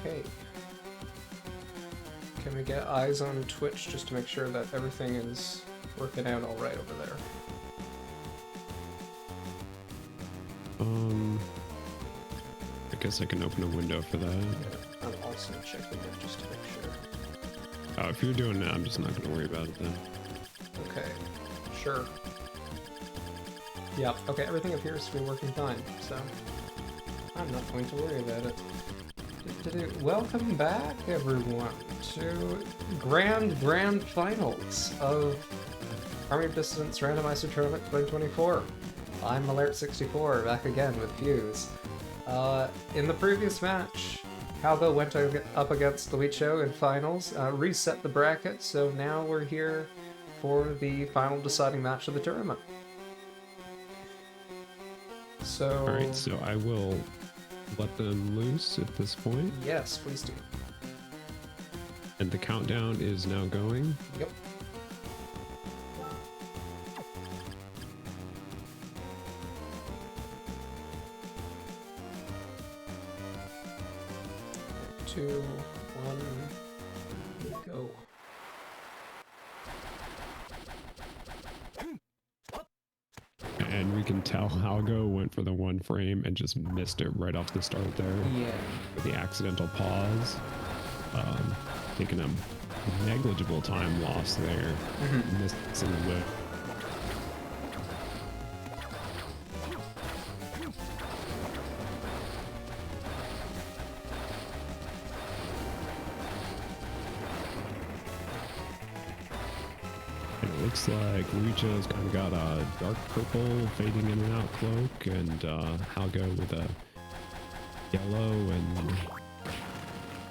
Okay. Can we get eyes on Twitch just to make sure that everything is working out all right over there? I guess I can open a window for that. I'm also checking it just to make sure. If you're doing that, I'm just not going to worry about it then. Okay, sure. Yep, okay, everything appears to be working fine, so I'm not going to worry about it. Welcome back, everyone, to Grand Finals of Army of Dissonance Randomizer Tournament 2024. I'm Malert64, back again with Fuse. In the previous match, Halgo went up against Luicho in finals, reset the bracket, so now we're here for the final deciding match of the tournament. So... Alright, so I will let them loose at this point. Yes, please do. And the countdown is now going. Yep. Two, one, go. And we can tell Halgo went for the one frame and just missed it right off the start there. Yeah. With the accidental pause. Taking a negligible time loss there. Missing the whip. Looks like Luicho's kind of got a dark purple fading in and out cloak, and Halgo with a yellow, and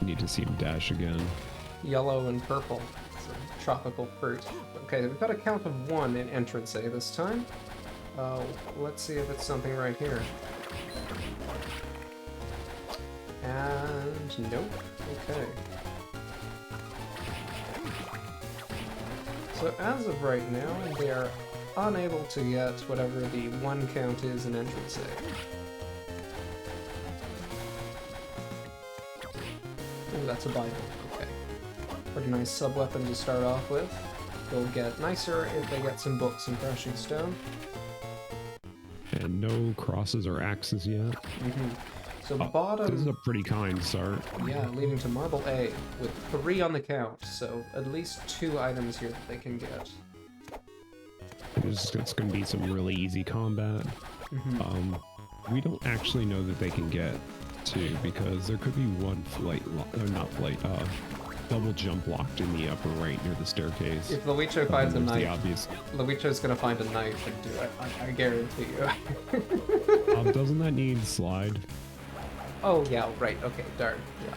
need to see him dash again. Yellow and purple. It's a tropical fruit. Okay, we've got a count of 1 in entrance A this time. Let's see if it's something right here. And nope. Okay. So as of right now, they are unable to get whatever the 1 count is in entrance A. Oh, that's a Bible. Okay. Pretty nice sub-weapon to start off with. They'll get nicer if they get some books and Threshing Stone. And no crosses or axes yet. So bottom... This is a pretty kind start. Yeah, leading to Marble A, with 3 on the count, so at least 2 items here that they can get. It's going to be some really easy combat. We don't actually know that they can get 2, because there could be one double jump locked in the upper right near the staircase. If Luicho finds a knife, obvious... Luicho's gonna find a knife and do it, I guarantee you. Doesn't that need slide? Oh, yeah, right, okay, darn, yeah.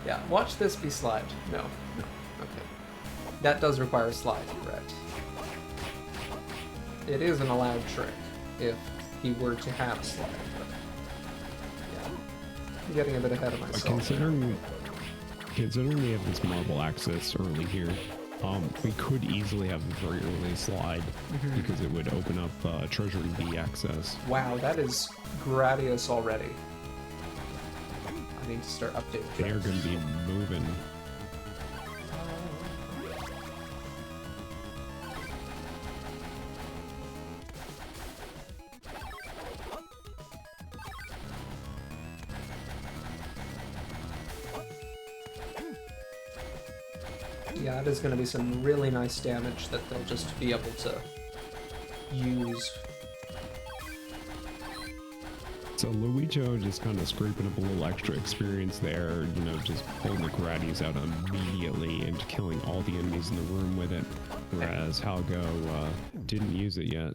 Yeah, watch this be slide. No, okay. That does require slide, correct. It is an allowed trick, if he were to have slide, but... Yeah. I'm getting a bit ahead of myself. Considering we have this marble access early here, we could easily have a very early slide, because it would open up Treasury B access. Wow, that is Gradius already. I need to start updating. They're going to be moving. Yeah, it is going to be some really nice damage that they'll just be able to use. So Luicho just kind of scraping up a little extra experience there, you know, just pulling the Gradius out immediately and killing all the enemies in the room with it, whereas Halgo didn't use it yet.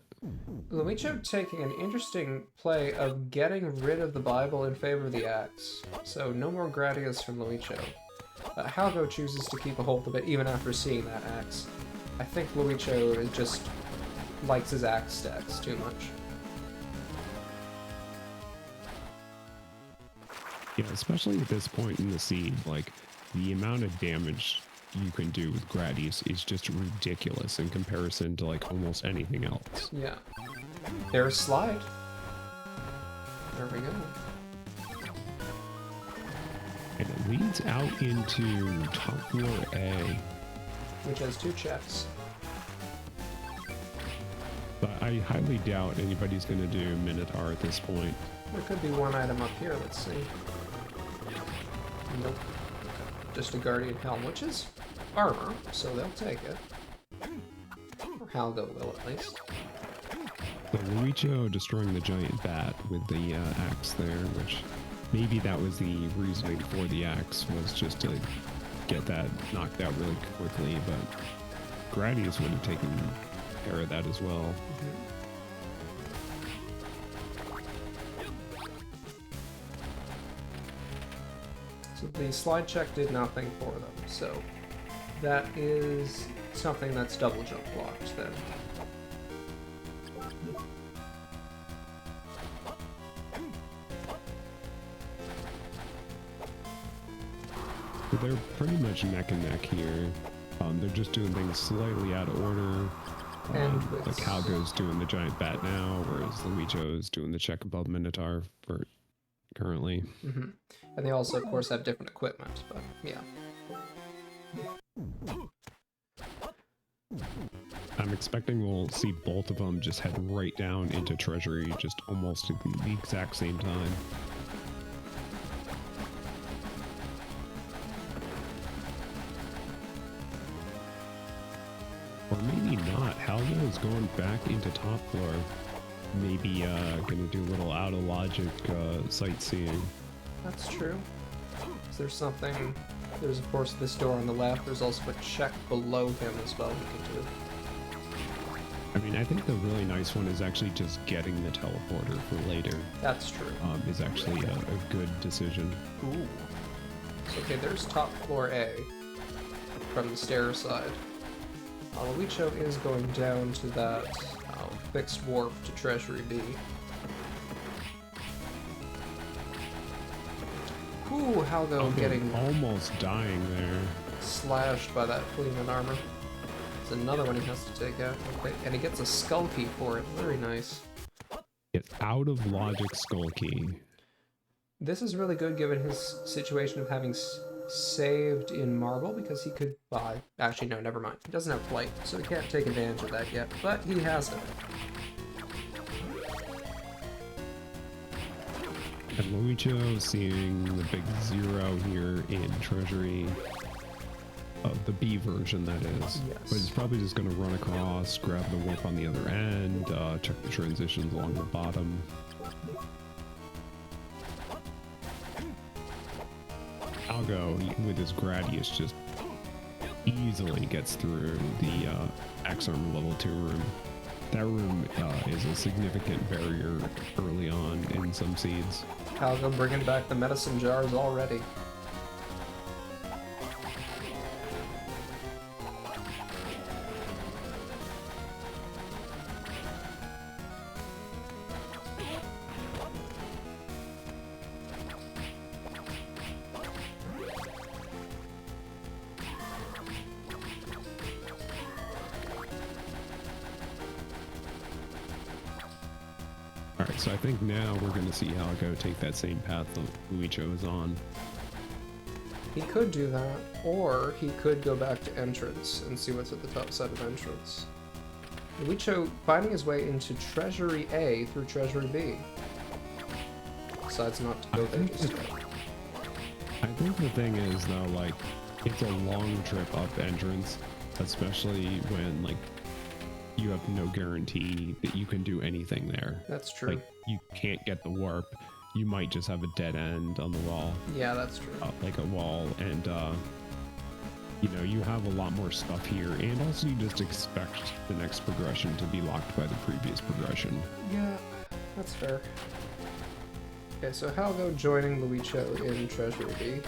Luicho taking an interesting play of getting rid of the Bible in favor of the axe. So no more Gradius from Luicho. Halgo chooses to keep a hold of it even after seeing that axe. I think Luicho just likes his axe stacks too much. Yeah, especially at this point in the seed, like, the amount of damage you can do with Gradius is just ridiculous in comparison to, like, almost anything else. Yeah. There's slide. There we go. And it leads out into top floor A. which has 2 checks. But I highly doubt anybody's going to do Minotaur at this point. There could be one item up here, let's see. Nope. Just a Guardian Helm, which is armor, so they'll take it. Or Halgo will, at least. So Luicho destroying the giant bat with the axe there, which maybe that was the reasoning for the axe, was just to get that knocked out really quickly, but Gradius would have taken care of that as well. So the slide check did nothing for them, so that is something that's double jump blocked then. So they're pretty much neck and neck here. They're just doing things slightly out of order. Like Halgo's doing the giant bat now, whereas Luicho's doing the check above Minotaur for currently. And they also, of course, have different equipment, but yeah. I'm expecting we'll see both of them just head right down into Treasury just almost at the exact same time. Or maybe not. Halgo is going back into top floor. Maybe gonna do a little out of logic sightseeing. That's true. Is there something... There's, of course, this door on the left. There's also a check below him as well he can do. I mean, I think the really nice one is actually just getting the teleporter for later. That's true. Is actually a good decision. Ooh. So, okay, there's top floor A from the stair side. Luicho is going down to that fixed warp to Treasury B. Ooh, Halgo getting almost dying there. Slashed by that fleeing armor. There's another one he has to take out. Okay, and he gets a skull key for it. Very nice. Get out of logic skull key. This is really good given his situation of having saved in marble, because he could buy... Actually, no, never mind. He doesn't have flight, so he can't take advantage of that yet, but he has it. And Luicho seeing the big 0 here in Treasury. The B version, that is. Yes. But he's probably just going to run across, grab the warp on the other end, check the transitions along the bottom. Halgo, with his Gradius, just easily gets through the X-Arm level 2 room. That room is a significant barrier early on in some seeds. Halgo bringing back the medicine jars already. Alright, so I think now we're going to see Halgo take that same path that Luicho is on. He could do that, or he could go back to entrance and see what's at the top side of entrance. Luicho finding his way into Treasury A through Treasury B. Decides not to go there just yet. I think the thing is, though, like, it's a long trip up entrance, especially when, like, you have no guarantee that you can do anything there. That's true. Like, you can't get the warp. You might just have a dead end on the wall. Yeah, that's true. Like a wall, and you know, you have a lot more stuff here, and also you just expect the next progression to be locked by the previous progression. Yeah, that's fair. Okay, so Halgo joining Luicho in Treasury B.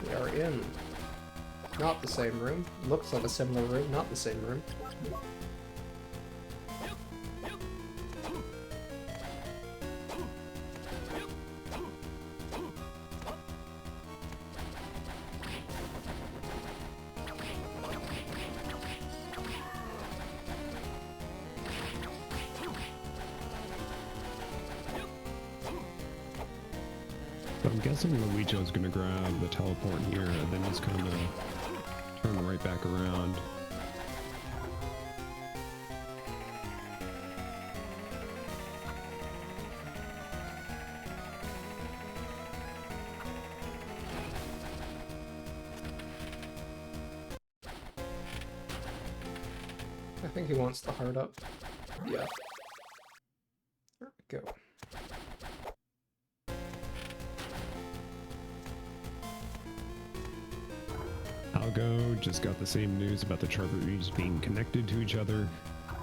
We are in not the same room. Looks like a similar room, not the same room. I'm guessing LuichoX's gonna grab the teleport here and then just kind of turn right back around. I think he wants the heart up. Yeah. There we go. Halgo just got the same news about the treasuries being connected to each other.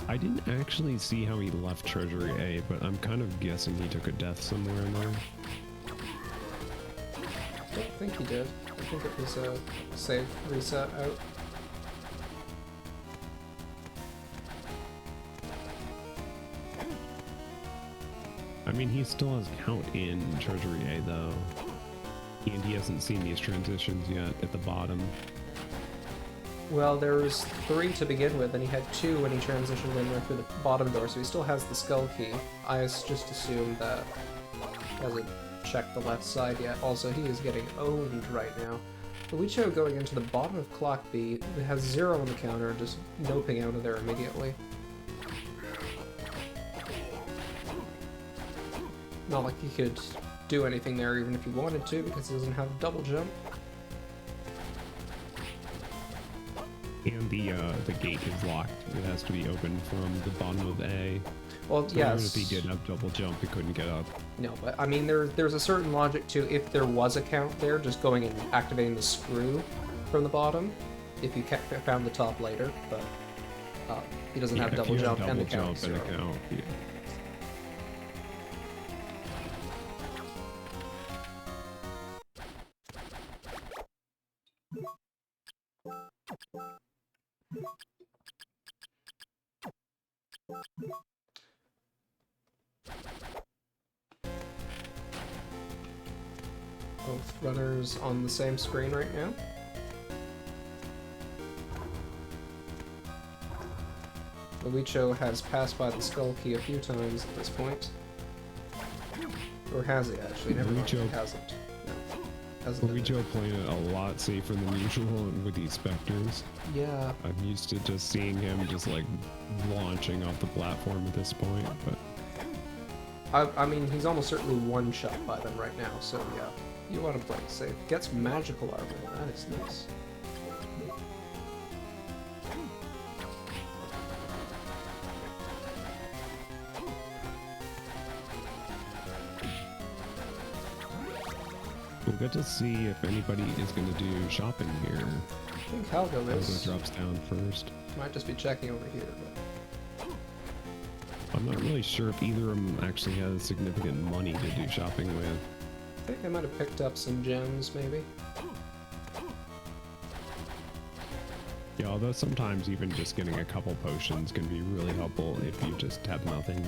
I didn't actually see how he left Treasury A, but I'm kind of guessing he took a death somewhere in there. I don't think he did. I think it was a save reset out. I mean, he still has count in Treasury A though, and he hasn't seen these transitions yet at the bottom. Well, there was 3 to begin with, and he had 2 when he transitioned in there through the bottom door, so he still has the skull key. I just assumed that he hasn't checked the left side yet. Also, he is getting owned right now. Luicho going into the bottom of Clock B, it has 0 on the counter, just noping out of there immediately. Not like he could do anything there even if he wanted to, because he doesn't have double jump. And the gate is locked. It has to be opened from the bottom of A. Well, So yes. even if he did have double jump, he couldn't get up. No, but I mean, there's a certain logic to if there was a count there, just going and activating the screw from the bottom, if you found the top later, but he doesn't have double jump and the count is 0. Yeah. Both runners on the same screen right now. Luicho has passed by the skull key a few times at this point. Or has he actually? Never mind, he hasn't. No. Hasn't done Luicho playing it a lot safer than usual with these specters. Yeah. I'm used to just seeing him just like launching off the platform at this point, but I mean, he's almost certainly one-shot by them right now, so yeah. You want to play it safe. Gets magical armor, that is nice. we'll get to see if anybody is going to do shopping here. I think Halgo is. Halgo drops down first. Might just be checking over here, but... I'm not really sure if either of them actually has significant money to do shopping with. I think I might have picked up some gems, maybe. Yeah, although sometimes even just getting a couple potions can be really helpful if you just have nothing.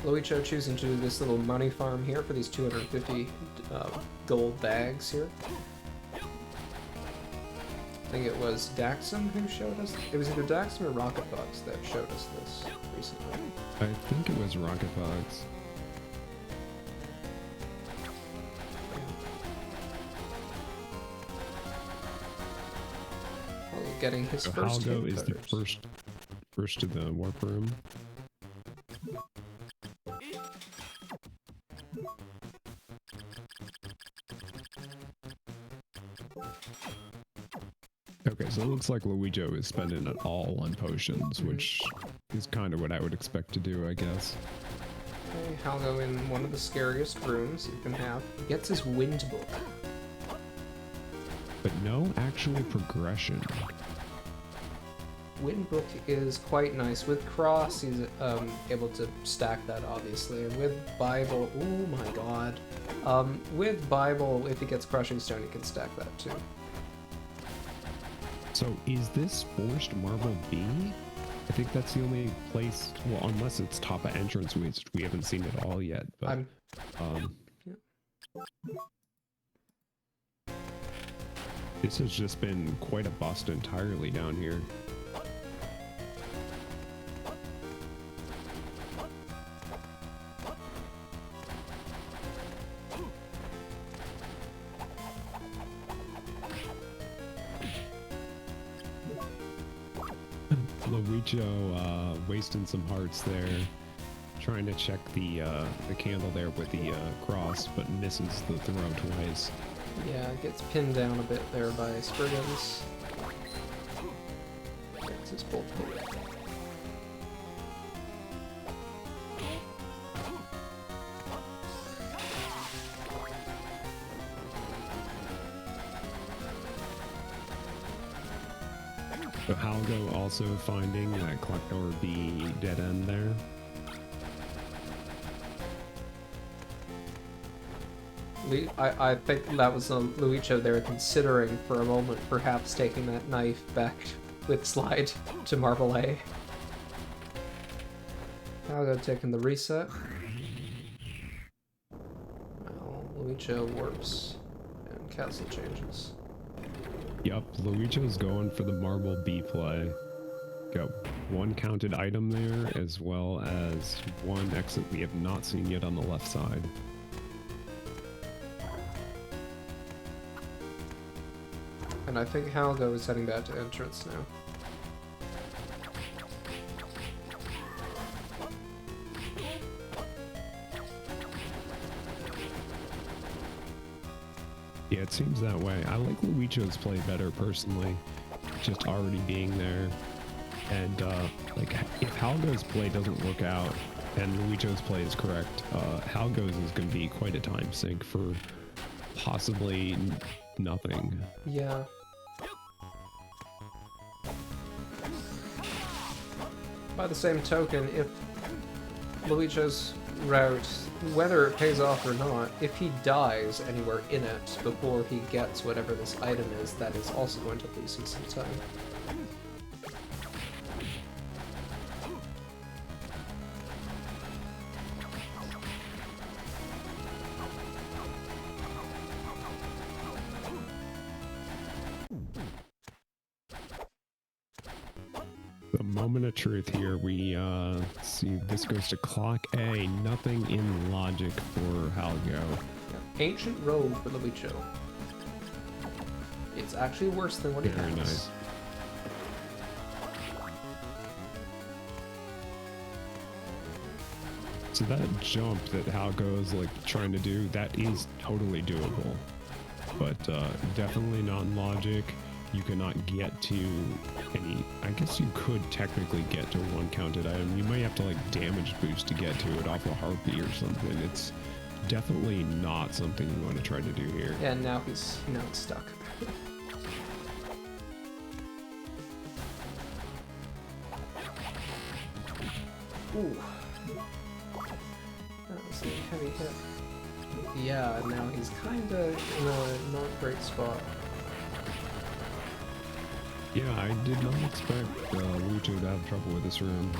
Luicho choosing to do this little money farm here for these 250 gold bags here. I think it was Daxon who showed us. It was either Daxon or RocketBox that showed us this recently. I think it was RocketBox. Getting his So first Halgo hit is the cutters. first to the warp room. Okay, so it looks like Luicho is spending it all on potions, which is kind of what I would expect to do, I guess. Okay, Halgo in one of the scariest rooms you can have. He gets his wind book. But no actual progression. Wind book is quite nice. With Cross, he's able to stack that, obviously. And with Bible, oh my god. With Bible, if he gets Crushing Stone, he can stack that too. So is this forced marble B? I think that's the only place, well, unless it's top of entrance, which we haven't seen it all yet, but this has just been quite a bust entirely down here. Luicho wasting some hearts there, trying to check the candle there with the cross, but misses the throw twice. Yeah, gets pinned down a bit there by Spriggans. Gets his bolt hit. So Halgo also finding that Collector B dead end there. I think that was Luicho there considering for a moment perhaps taking that knife back with slide to Marble A. Halgo taking the reset. Well, Luicho warps and castle changes. Yup, Luicho's going for the Marble B play. Got one counted item there, as well as one exit we have not seen yet on the left side. And I think Halgo is heading back to entrance now. Yeah, it seems that way. I like Luicho's play better personally, just already being there. And like, if Halgo's play doesn't work out and Luicho's play is correct, Halgo's is going to be quite a time sink for possibly nothing. Yeah. By the same token, if Luicho's route, whether it pays off or not, if he dies anywhere in it before he gets whatever this item is, that is also going to lose him some time. The moment of truth here, we see this goes to clock A, nothing in logic for Halgo. Ancient Road for Luicho. It's actually worse than what he Very has. nice. So that jump that Halgo is like trying to do, that is totally doable. But definitely not in logic. You cannot get to any, I guess you could technically get to one counted item. You might have to like damage boost to get to it off a harpy or something. It's definitely not something you want to try to do here. And now it's stuck. Ooh. That was a heavy hit. Yeah, now he's kinda in a not great spot. Yeah, I did not expect Luicho to have trouble with this room.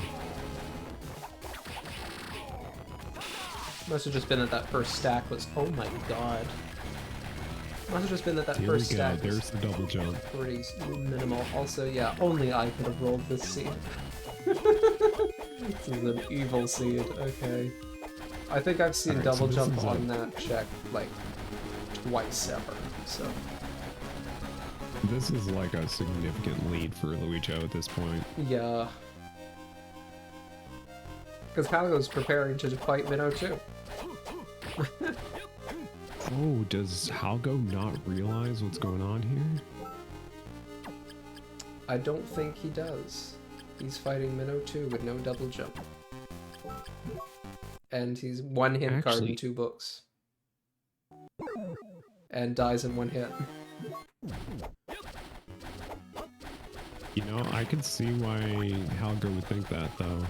Must have just been that that first stack was, oh my god. Must have just been that that Here first we go, stack was there's the double jump. pretty minimal. Also, yeah, only I could have rolled this seed. This is an evil seed, okay. I think I've seen Alright, so double this jump is on that check, like, twice ever, so... This is like a significant lead for Luicho at this point. Yeah. Because Halgo's preparing to fight Minnow too. Oh, does Halgo not realize what's going on here? I don't think he does. He's fighting Minnow 2 with no double jump. And he's one hit card in 2 books. And dies in 1 hit. You know, I can see why Halgo would think that, though.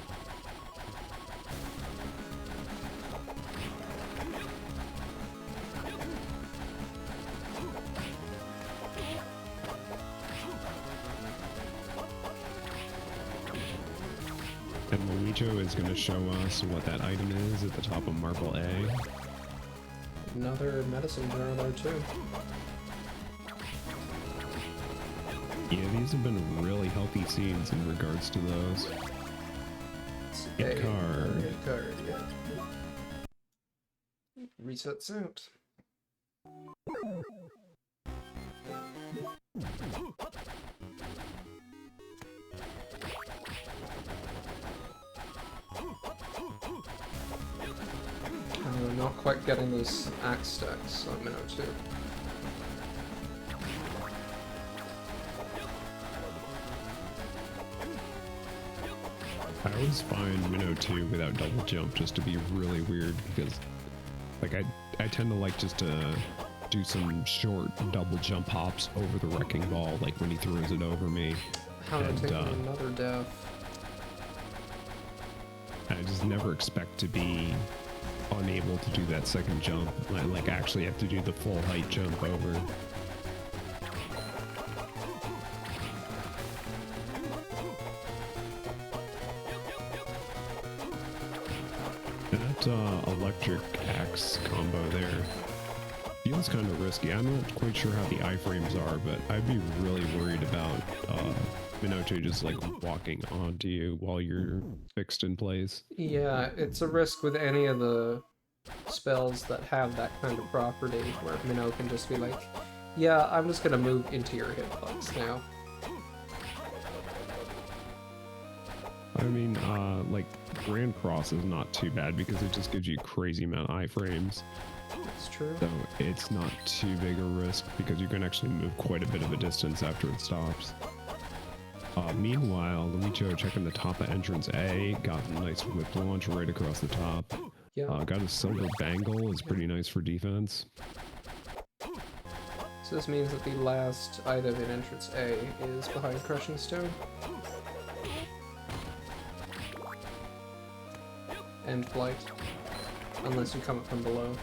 And Luicho is going to show us what that item is at the top of Marble A. Another medicine jar there too. Yeah, these have been really healthy seeds in regards to those. Hit card. Hit card, yeah. Resets out. quite getting those axe stacks on Minnow too. I always find Minnow 2 without double jump just to be really weird because, like, I tend to like just to do some short double jump hops over the wrecking ball, like when he throws it over me. How to take another death. I just never expect to be unable to do that second jump. I like actually have to do the full height jump over. That electric axe combo there feels kind of risky. I'm not quite sure how the iframes are, but I'd be really worried about Minotaur just like walking onto you while you're fixed in place. Yeah, it's a risk with any of the spells that have that kind of property, where Minnow can just be like, yeah, I'm just gonna move into your hitbox now. I mean, like, Grand Cross is not too bad because it just gives you crazy amount of iframes. That's true. So it's not too big a risk because you can actually move quite a bit of a distance after it stops. Meanwhile, Luicho checking the top of entrance A, got a nice whip launch right across the top. Yeah. Got a silver bangle, is pretty nice for defense. So this means that the last item in entrance A is behind Crushing Stone. And Flight. Unless you come up from below.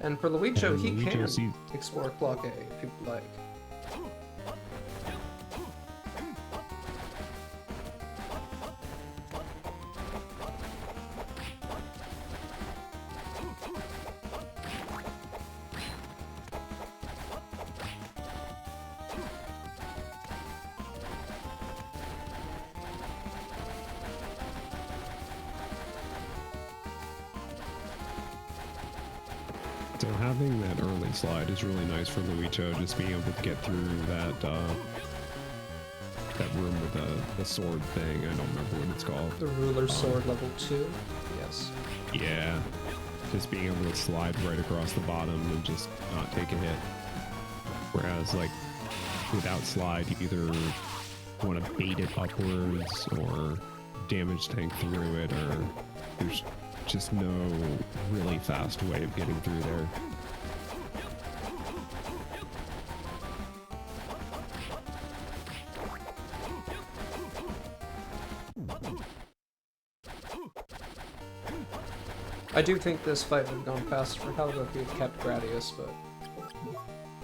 And for Luicho, he can explore Clock A if he'd like. So having that early slide is really nice for Luicho, just being able to get through that that room with the sword thing. I don't remember what it's called. The Ruler Sword level 2? Yes. Yeah. Just being able to slide right across the bottom and just not take a hit. Whereas, like, without slide, you either want to bait it upwards or damage tank through it, or there's just no really fast way of getting through there. I do think this fight would have gone faster for Halgo if he had kept Gradius, but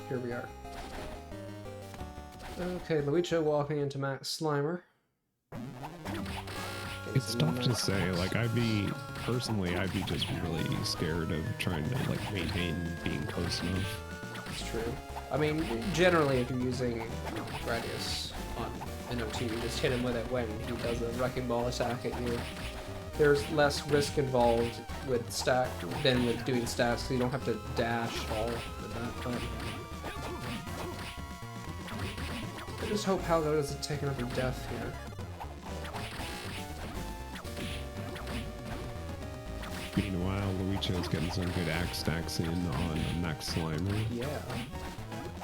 here we are. Okay, Luicho walking into Max Slimer. It's tough to say, like, personally, I'd be just really scared of trying to, like, maintain being close enough. That's true. I mean, generally, if you're using Gradius on NO2, you just hit him with it when he does a Wrecking Ball attack at you. There's less risk involved with stack than with doing stacks, so you don't have to dash all with that, but I just hope Halgo doesn't take another death here. Meanwhile, Luicho's getting some good axe stacks in on Max Slimer. Yeah.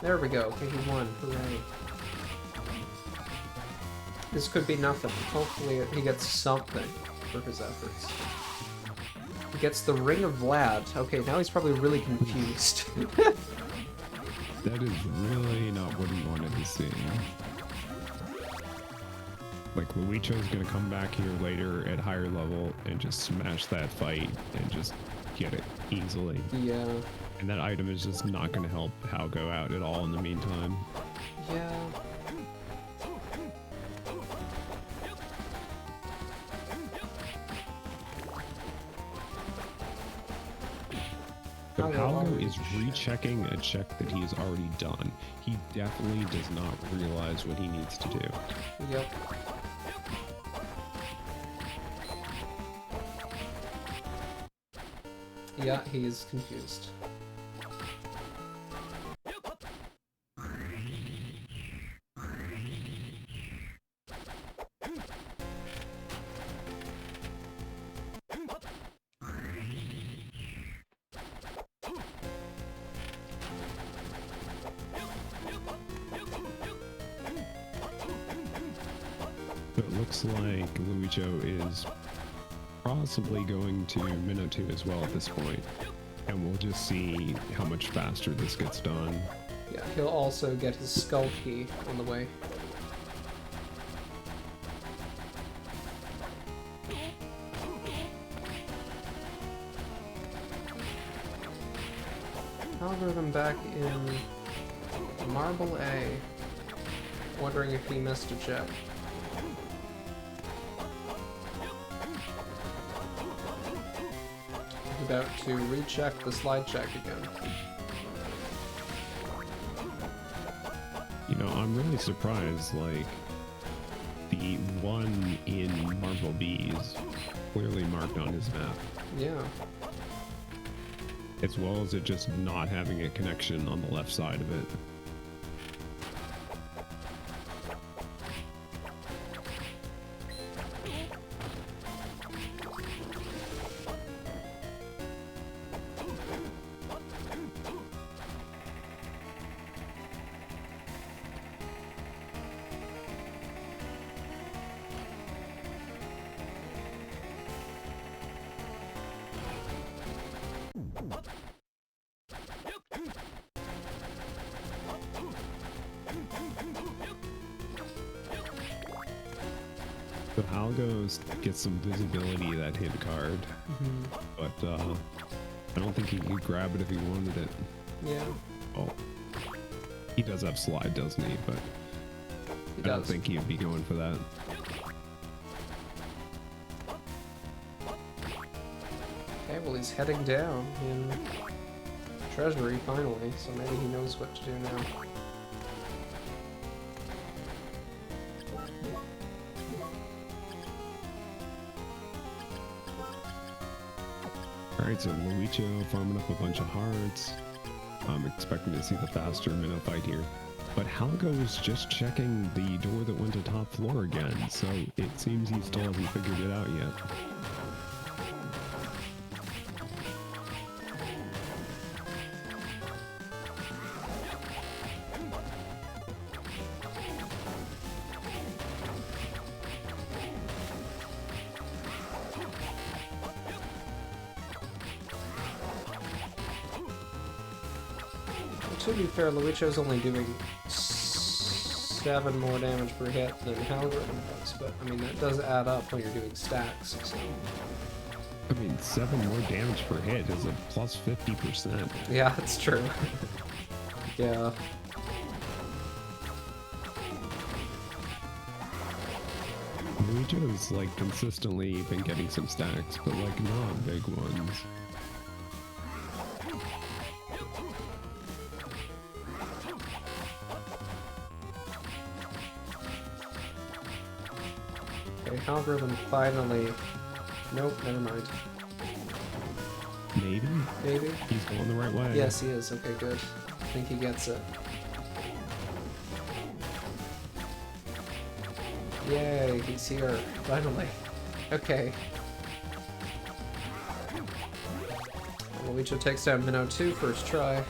There we go. Okay, he won. Hooray. This could be nothing. Hopefully he gets something for his efforts. He gets the Ring of Vlad. Okay, now he's probably really confused. That is really not what he wanted to see. Like, Luicho's gonna come back here later at higher level and just smash that fight and just get it easily. Yeah. And that item is just not gonna help Halgo out at all in the meantime. Yeah. So Halgo is rechecking a check that he has already done. He definitely does not realize what he needs to do. Yep. Yeah, he is confused. So it looks like Luicho is possibly going to Minnow 2 as well at this point, and we'll just see how much faster this gets done. Yeah, he'll also get his skull key on the way. Halgorithm back in Marble A, wondering if he missed a check. He's about to recheck the slide check again. You know, I'm really surprised, like, the one in Marble B is clearly marked on his map. Yeah. As well as it just not having a connection on the left side of it. So Halgo's gets some visibility of that hint card, but I don't think he could grab it if he wanted it. Yeah. Oh, he does have slide, doesn't he? But I don't think he'd be going for that. Okay, well he's heading down in Treasury finally, so maybe he knows what to do now. Alright, so Luicho farming up a bunch of hearts. I'm expecting to see the faster minnow fight here. But Halgo is just checking the door that went to top floor again, so it seems he still hasn't figured it out yet. To be fair, Luicho's only doing 7 more damage per hit than Halgorithm does, but I mean that does add up when you're doing stacks, so... I mean, 7 more damage per hit is a plus 50%. Yeah, that's true. Yeah. Luicho's like consistently been getting some stacks, but like not big ones. Okay, Halgorithm finally... Nope, never mind. Maybe? Maybe? He's going the right way. Yes, he is. Okay, good. I think he gets it. Yay, he's here. Finally. Okay. Luicho takes down Minnow 2 first try,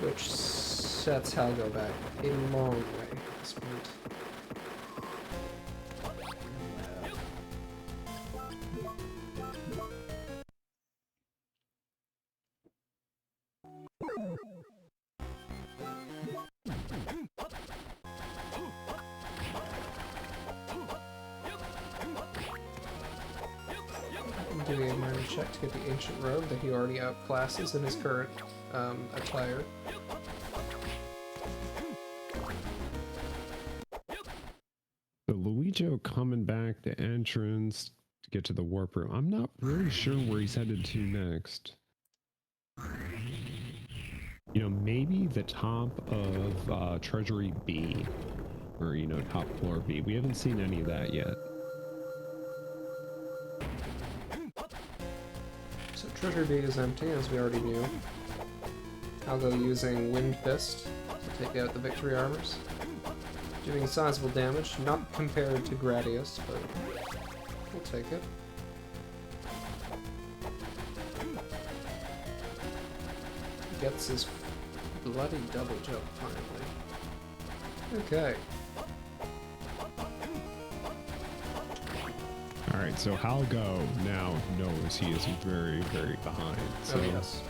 which sets Halgo back a long way at this point. I'm doing a minor check to get the ancient robe that he already outclasses in his current attire. So Luicho coming back to entrance to get to the warp room. I'm not really sure where he's headed to next. You know, maybe the top of Treasury B, or, you know, top floor B. We haven't seen any of that yet. So Treasure B is empty, as we already knew. Halgo using Wind Fist to take out the victory armors. Doing sizable damage, not compared to Gradius, but we'll take it. Gets his bloody double jump finally. Okay. All right, so Halgo now knows he is very, very behind. So Oh, yes.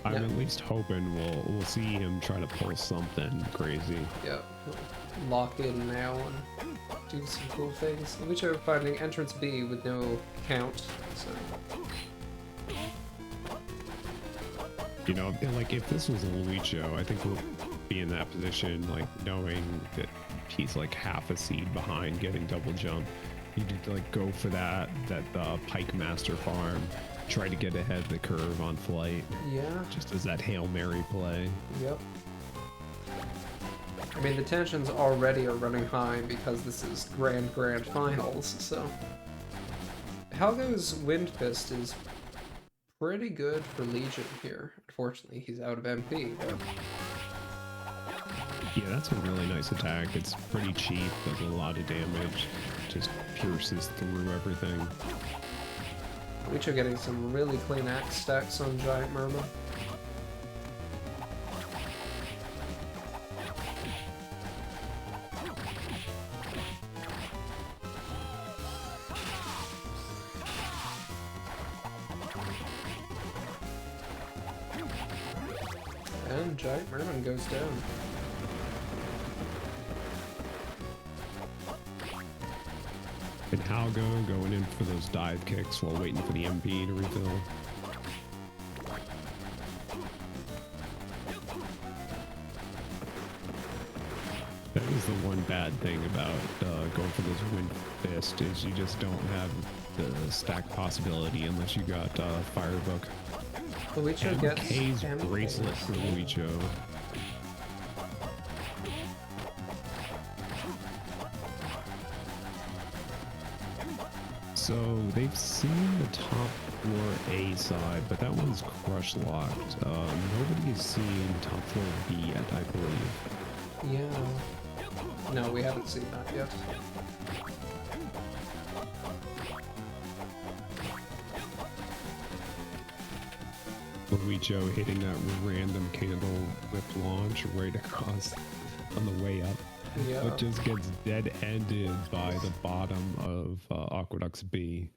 I'm Yeah. at least hoping we'll see him try to pull something crazy. Yep. Lock in now and do some cool things. Luicho finding entrance B with no count, so... You know, like if this was a Luicho, I think we'll be in that position, like knowing that he's like half a seed behind getting double jump. You need to like go for that Pike Master farm, try to get ahead of the curve on flight. Yeah. Just as that Hail Mary play. Yep. I mean, the tensions already are running high because this is Grand Finals, so... Halgo's Wind Fist is pretty good for Legion here. Unfortunately, he's out of MP, but... Yeah, that's a really nice attack. It's pretty cheap, does a lot of damage, just pierces through everything. Luicho getting some really clean axe stacks on Giant Merman. And Giant Merman goes down. And Halgo going in for those dive kicks while waiting for the MP to refill. That is the one bad thing about going for those Wind Fist is you just don't have the stack possibility unless you got Firebook. Luicho gets K's MP. bracelet for Luicho. So they've seen the top floor A side, but that one's crush locked. Nobody's seen top floor B yet, I believe. Yeah. No, we haven't seen that yet. Luicho hitting that random candle whip launch right across on the way up. Yeah. But just gets dead-ended by the bottom of Aqueduct's B.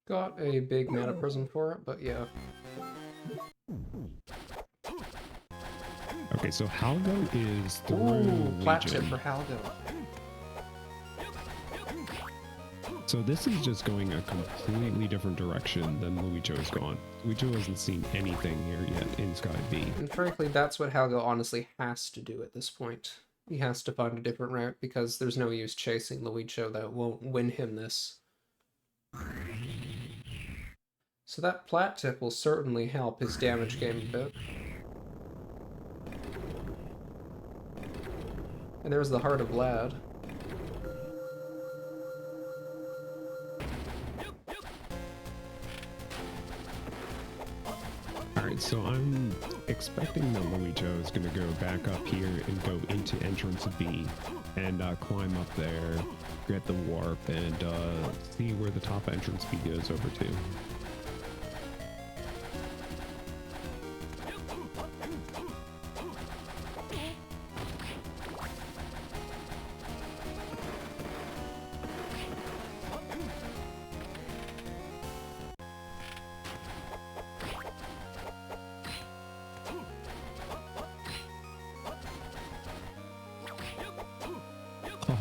Got a big mana prism for it, but yeah. Okay, so Halgo is through Ooh, plat tip Legion. for Halgo. So this is just going a completely different direction than Luicho has gone. Luicho hasn't seen anything here yet in Sky B. And frankly, that's what Halgo honestly has to do at this point. He has to find a different route because there's no use chasing Luicho that won't win him this. So that plat tip will certainly help his damage game a bit. And there's the Heart of Lad. Alright, so I'm expecting that Luicho is going to go back up here and go into entrance B and climb up there, get the warp, and see where the top entrance B goes over to.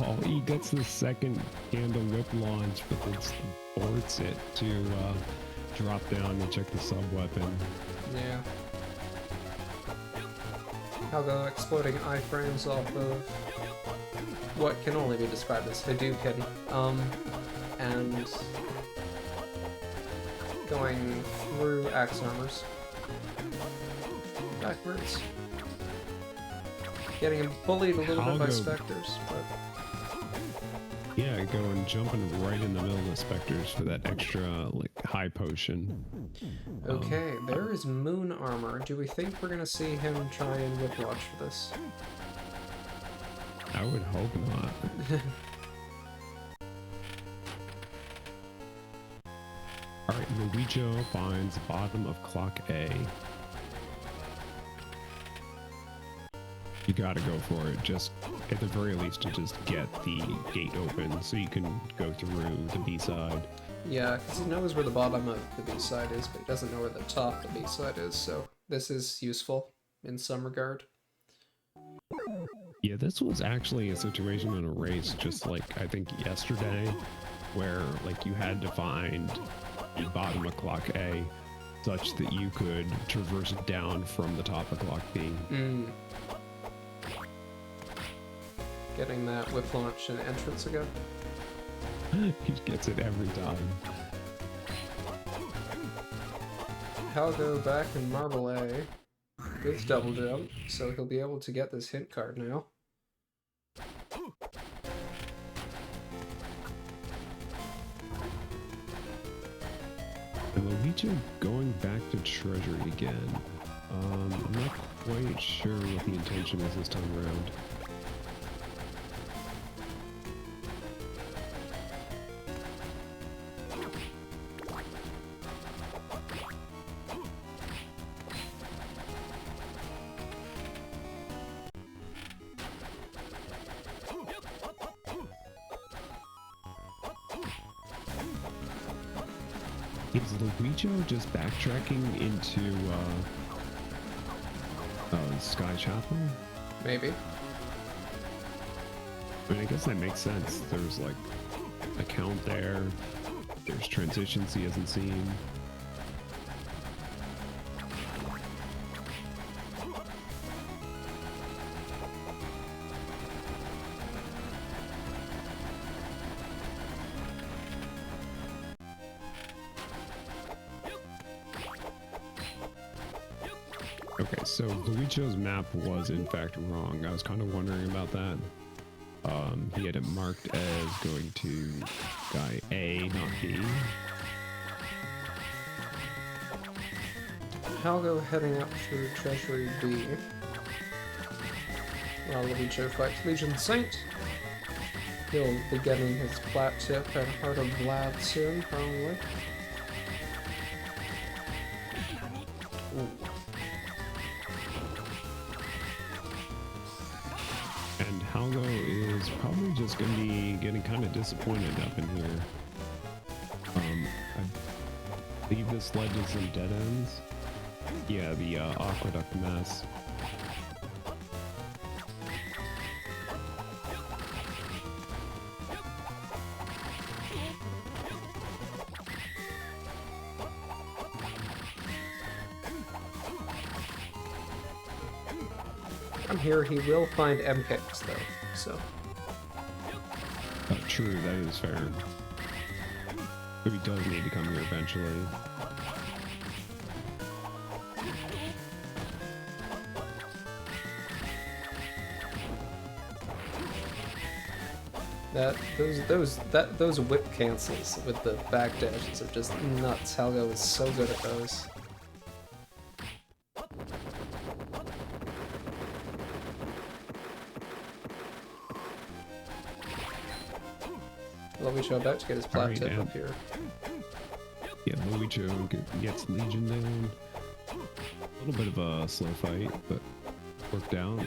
Oh, he gets the second candle whip launch, but then aborts it to drop down and check the sub-weapon. Yeah. Halgo exploding iframes off of what can only be described as Hadouken. And going through axe armors. Backwards. Getting him bullied a little bit by Halgo. specters, but Yeah, going jumping right in the middle of the specters for that extra like high potion. okay, there is moon armor. Do we think we're gonna see him try and whiplash for this? I would hope not. Alright, Luicho finds bottom of clock A. You gotta go for it. Just at the very least to just get the gate open so you can go through the B-side. Yeah, because he knows where the bottom of the B-side is, but he doesn't know where the top of the B-side is, so this is useful in some regard. Yeah, this was actually a situation in a race just like I think yesterday where like you had to find the bottom of clock A such that you could traverse it down from the top of clock B. Getting that whip launch and entrance again. He gets it every time. Halgo back in Marble A with double jump, so he'll be able to get this hint card now. And Luigi going back to Treasury again. I'm not quite sure what the intention is this time around. Is Luicho just backtracking into Sky Chapel? Maybe. I mean, I guess that makes sense. There's like a count there. There's transitions he hasn't seen. Okay, so Luicho's map was in fact wrong. I was kind of wondering about that. He had it marked as going to guy A, not B. Halgo heading up through Treasury B. While Luicho fights Legion Saint. He'll be getting his plat tip and Heart of Vlad soon, probably. Ooh. And Halgo is probably just going to be getting kind of disappointed up in here. I believe this led to some dead ends. Yeah, the aqueduct mess. From here, he will find M-Kicks, though, so... True, that is fair. But he does need to come here eventually. Those whip cancels with the backdashes are just nuts. Halgo is so good at those. Luicho about to get his plat tip up here. Yeah, Luicho gets Legion down. A little bit of a slow fight, but worked out.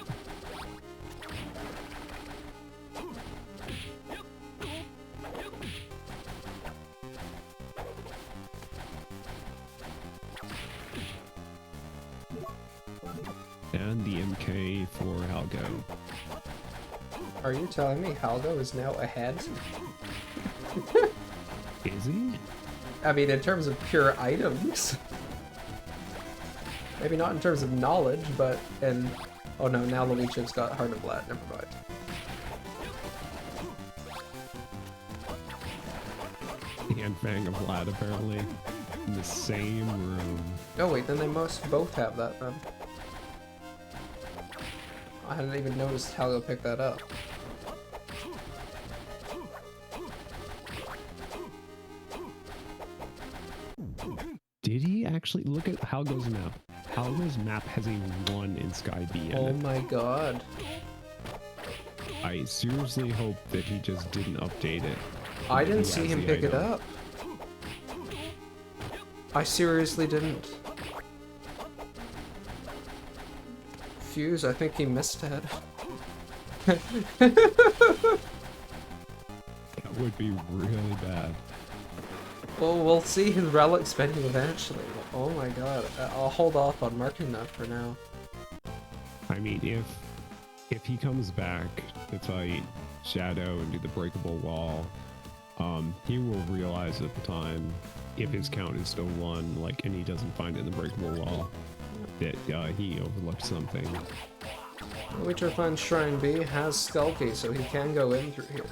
And the MK for Halgo. Are you telling me Halgo is now ahead? Is he? I mean, in terms of pure items. Maybe not in terms of knowledge, but in... Oh no, now Luicho's got Heart of Vlad, never mind. And Fang of Vlad apparently in the same room. Oh wait, then they must both have that then. I hadn't even noticed Halgo picked that up. Did he actually look at Halgo's map? Halgo's map has a 1 in Sky B in Oh it. my god. I seriously hope that he just didn't update it. I didn't see him pick it up. I seriously didn't. Fuse, I think he missed it. That would be really bad. Well, we'll see his relic spending eventually. Oh my god. I'll hold off on marking that for now. I mean, if he comes back to fight Shadow and do the breakable wall, he will realize at the time, if his count is still 1, like, and he doesn't find it in the breakable wall, that he overlooked something. Luicho finds Shrine B has Skull Key, so he can go in through here.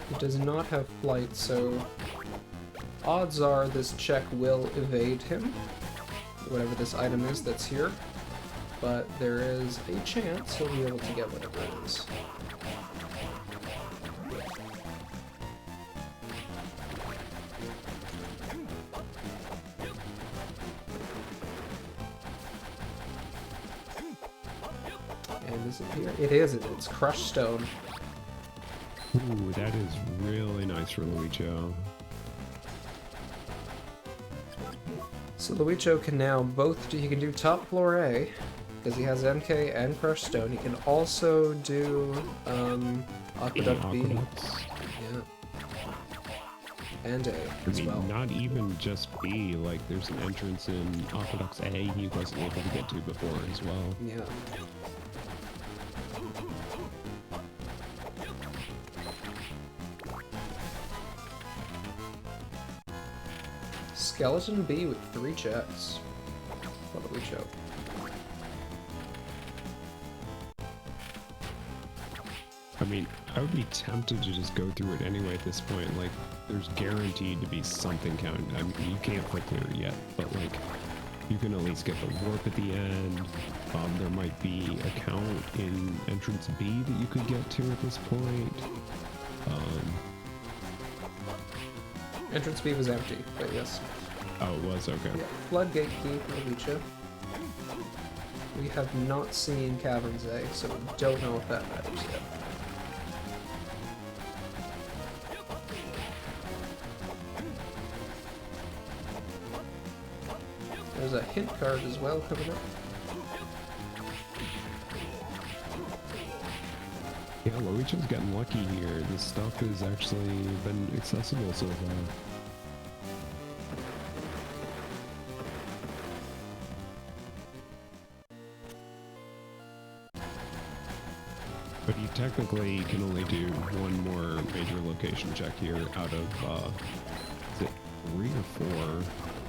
He does not have flight, so odds are this check will evade him, whatever this item is that's here, but there is a chance he'll be able to get whatever it is. And is it here? It is. It's crushed stone. Ooh, that is really nice for Luicho. So Luicho can now both do, he can do top floor A, because he has MK and crushed stone. He can also do Aqueduct B. Yeah. And A as well. Not even just B, like there's an entrance in Aqueduct's A he wasn't able to get to before as well. Yeah. Skeleton B with 3 checks. What do we show? I mean, I would be tempted to just go through it anyway at this point. Like, there's guaranteed to be something counted. I mean, you can't click clear yet, but like, you can at least get the warp at the end. There might be a count in entrance B that you could get to at this point. Entrance B was empty, but yes. Oh, it was? Okay. Yeah. Floodgate key for Luicho. We have not seen Caverns A, so we don't know if that matters yet. There's a hint card as well coming up. Yeah, Luicho's getting lucky here. This stuff has actually been accessible so far. But you technically can only do one more major location check here out of, is it 3 or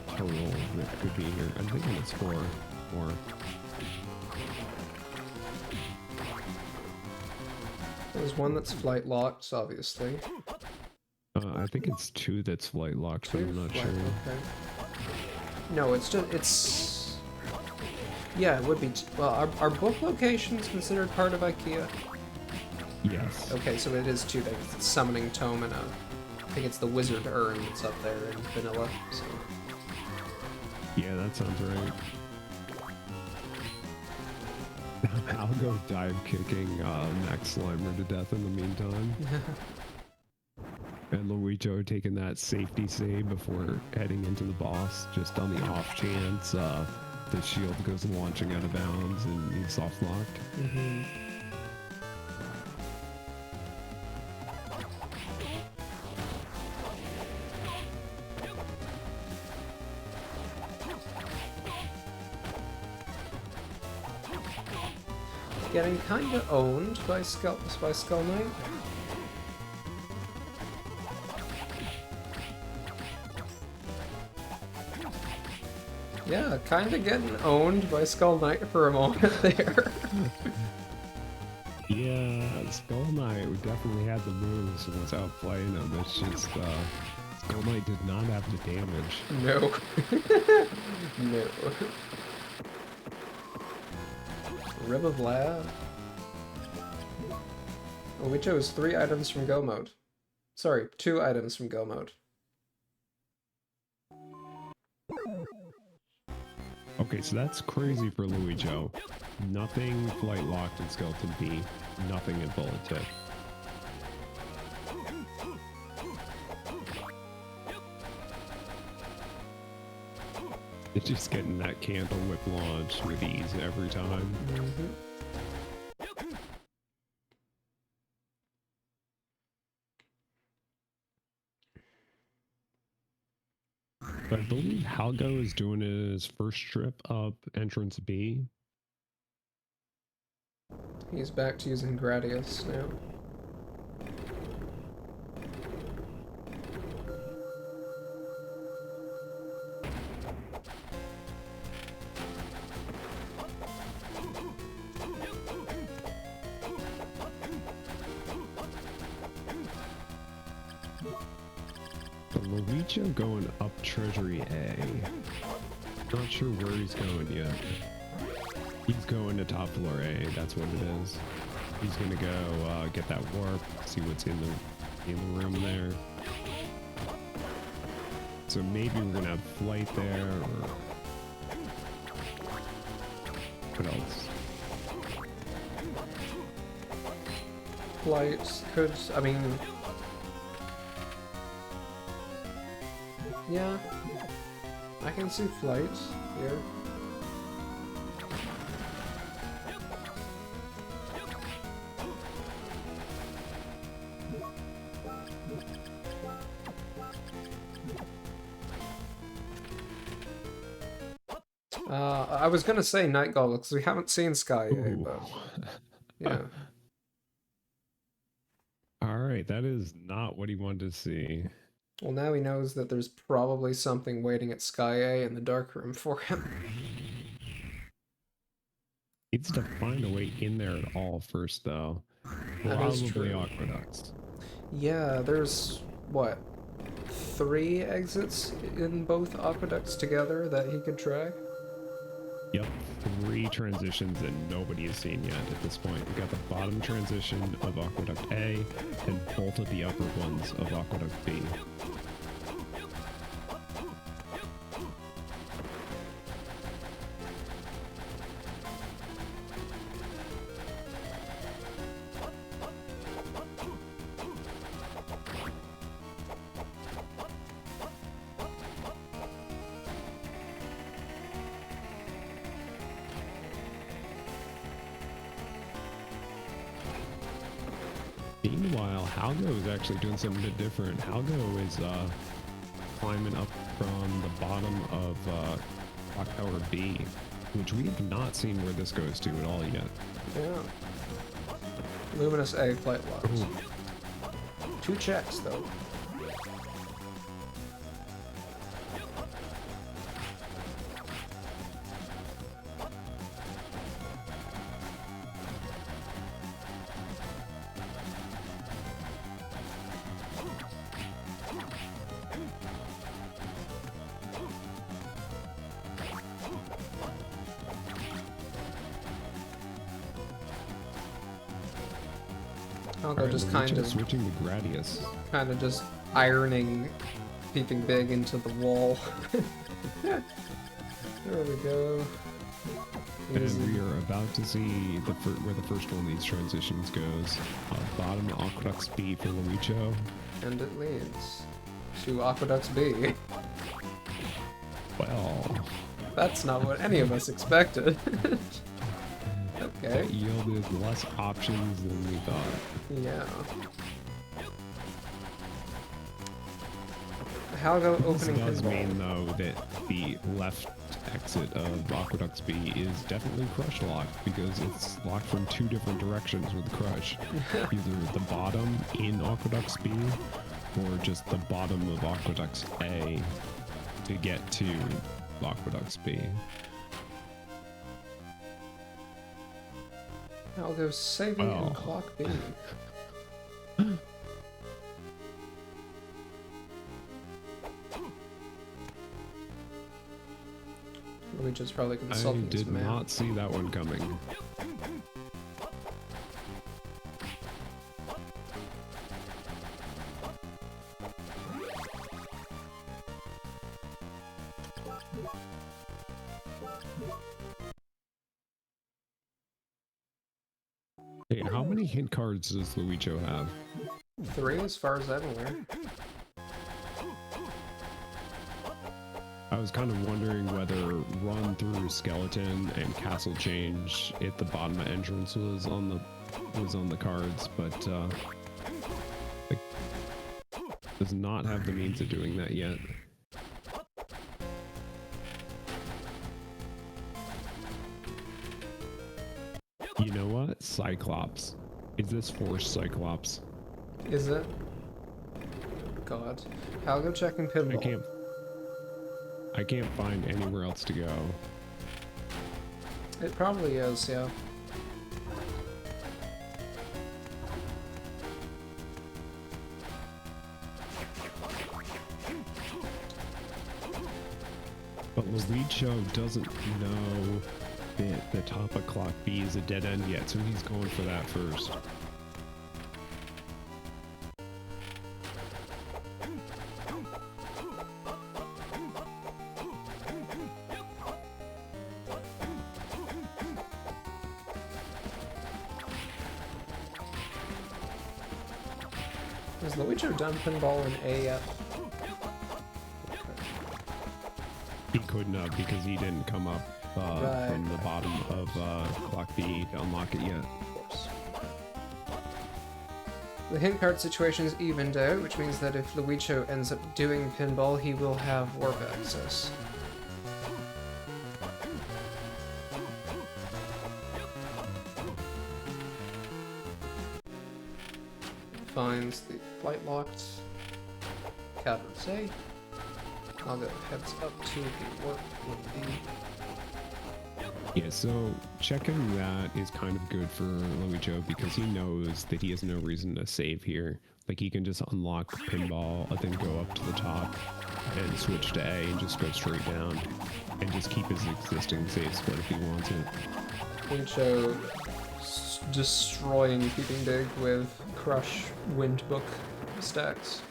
4 total that could be here? I'm thinking it's 4. There's one that's flight locked, obviously. I think it's 2 that's flight locked, but I'm not sure. Okay. No, it's just, it's... Yeah, it would be... Well, are book locations considered part of IKEA? Yes. Okay, so it is 2 things. It's Summoning Tome and I think it's the Wizard Urn that's up there in vanilla, so... Yeah, that sounds right. I'll go dive kicking Max Slimer to death in the meantime. And Luicho taking that safety save before heading into the boss, just on the off chance the shield goes launching out of bounds and he's soft locked. Mm-hmm. Getting kinda owned by Skull Knight. Yeah, kinda getting owned by Skull Knight for a moment there. Yeah, Skull Knight definitely had the moves and was outplaying him. It's just Skull Knight did not have the damage. No. No. Rib of Lab. Well, we chose 3 items from Go Mode. Sorry, 2 items from Go Mode. Okay, so that's crazy for Luicho. Nothing flight locked in Skeleton B, nothing in Bullet Tip. Just getting that candle whip launch with ease every time. Mm-hmm. But I believe Halgo is doing his first trip up entrance B. He's back to using Gradius now. So Luicho going up Treasury A. Not sure where he's going yet. He's going to top floor A, that's what it is. He's gonna go get that warp, see what's in the room there. So maybe we're gonna have flight there, or what else? Flights could, I mean, yeah, I can see flights here. I was gonna say Night Gobble because we haven't seen Sky yet, but yeah. Alright, that is not what he wanted to see. Well, now he knows that there's probably something waiting at Sky A in the dark room for him. Needs to find a way in there at all first, though. That is Probably true. aqueducts. Yeah, there's, what, 3 exits in both aqueducts together that he could try? Yep, 3 transitions that nobody has seen yet at this point. We got the bottom transition of Aqueduct A and both of the upper ones of Aqueduct B. Meanwhile, Halgo is actually doing something a bit different. Halgo is climbing up from the bottom of Clock Tower B, which we have not seen where this goes to at all yet. Yeah. Luminous A flight logs. Ooh. 2 checks, though. Halgo just kind of switching to Gradius. just ironing Peeping Big into the wall. There we go. Easy. And we are about to see where the first one of these transitions goes. Bottom Aqueducts B for Luicho. And it leads to Aqueducts B. Well, That's not what any of us expected. Okay. that yielded less options than we thought. Yeah. Halgo This opening does his mean, wall. though, that the left exit of Aqueducts B is definitely crush locked because it's locked from 2 different directions with crush. Either the bottom in Aqueducts B or just the bottom of Aqueducts A to get to Aqueducts B. Halgo's saving Well. in Clock B. Luigi's probably I consulting his did map. not see that one coming. Hey, how many hint cards does Luicho have? 3 as far as I'm aware. I was kind of wondering whether run through skeleton and castle change at the bottom of entrance was on the cards, but it does not have the means of doing that yet. You know what? Cyclops. Is this forced Cyclops? Is it? God. I'll go check in pinball. I can't find anywhere else to go. It probably is, yeah. But Luicho doesn't know that the top of clock B is a dead end yet, so he's going for that first. Has Luicho done pinball in A yet? He couldn't have because he didn't come up Right. from the bottom of clock B to unlock it yet. Of course. The hint card situation is evened out, which means that if Luicho ends up doing pinball, he will have warp access. Finds the flight locked caverns A. I'll go heads up to the warp in B. Yeah, so checking that is kind of good for Luicho because he knows that he has no reason to save here. Like he can just unlock pinball and then go up to the top and switch to A and just go straight down and just keep his existing save spot if he wants it. Luicho destroying Keeping Big with Crush Windbook stacks.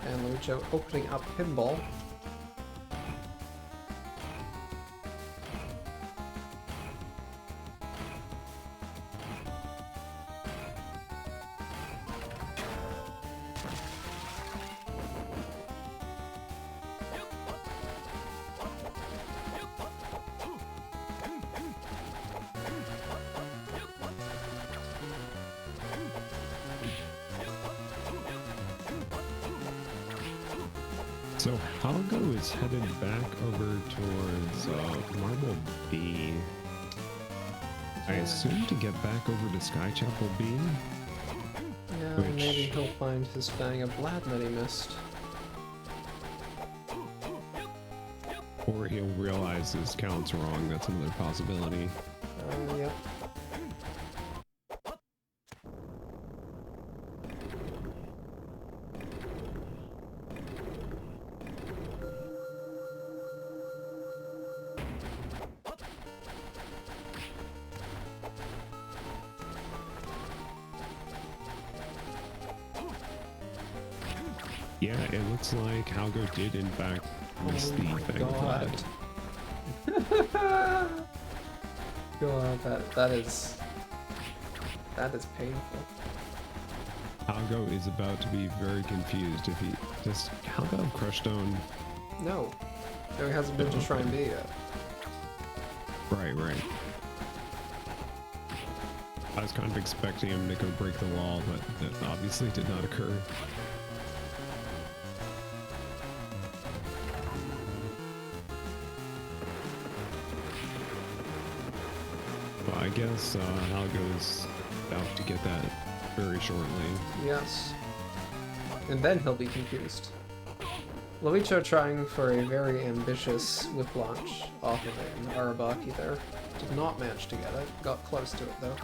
And Luicho opening up pinball. So Halgo is headed back over towards Marble B. I assume to get back over to Sky Chapel B. Yeah, Which- maybe he'll find his Fang of Blood that he missed. Or he'll realize his count's wrong. That's another possibility. Yep. Yeah, it looks like Halgo did in fact miss the thing. God. God, that is painful. Halgo is about to be very confused if he just Halgo have Crush Stone. No, he hasn't been to Shrine B yet. Right. I was kind of expecting him to go break the wall, but that obviously did not occur. Well, I guess Halgo's about to get that very shortly. Yes. And then he'll be confused. Luicho trying for a very ambitious whip launch off of an Arabaki there. Did not manage to get it. Got close to it though.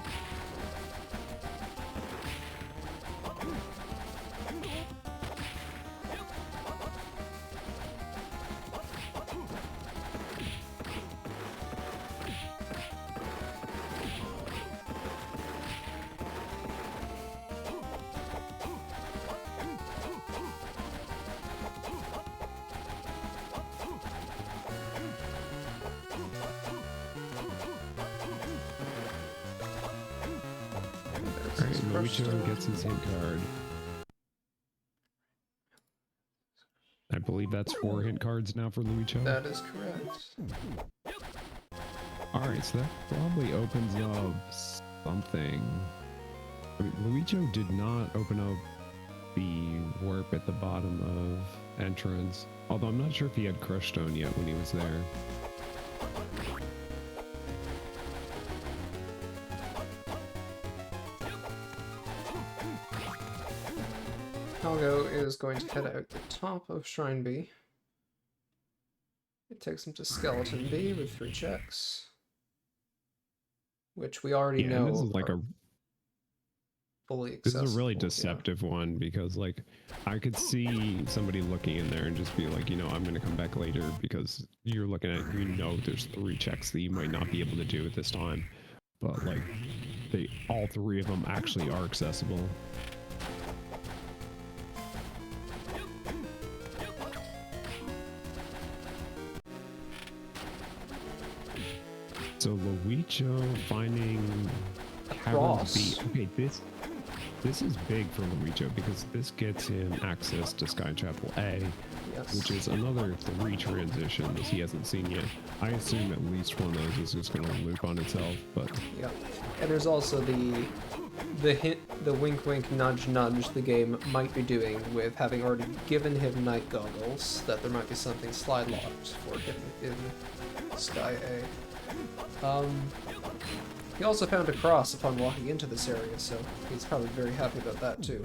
Alright, Luicho gets his hint card. I believe that's 4 hint cards now for Luicho. That is correct. Alright, so that probably opens up something. I mean, Luicho did not open up the warp at the bottom of entrance. Although I'm not sure if he had Crush Stone yet when he was there. Halgo is going to head out the top of Shrine B. It takes him to Skeleton B with 3 checks. Which we already know this is like fully this accessible. is a really deceptive one because like I could see somebody looking in there and just be like, you know, I'm gonna come back later because you're looking at, you know, there's 3 checks that you might not be able to do at this time. But like all 3 of them actually are accessible. So Luicho finding Caverns B. Okay, this is big for Luicho because this gets him access to Sky Chapel A, Yes. which is another 3 transitions he hasn't seen yet. I assume at least one of those is just going to loop on itself, but Yeah. And there's also the hint, the wink wink nudge nudge the game might be doing with having already given him night goggles, that there might be something slide locked for him in Sky A. He also found a cross upon walking into this area, so he's probably very happy about that too.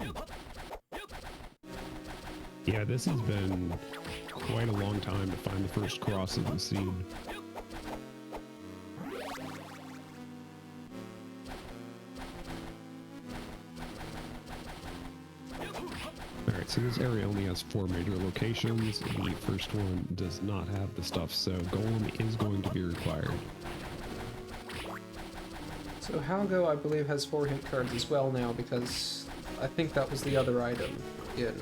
yeah, this has been quite a long time to find the first cross of the seed. Alright, so this area only has 4 major locations. The first one does not have the stuff, so Golem is going to be required. So Halgo, I believe, has 4 hint cards as well now, because I think that was the other item in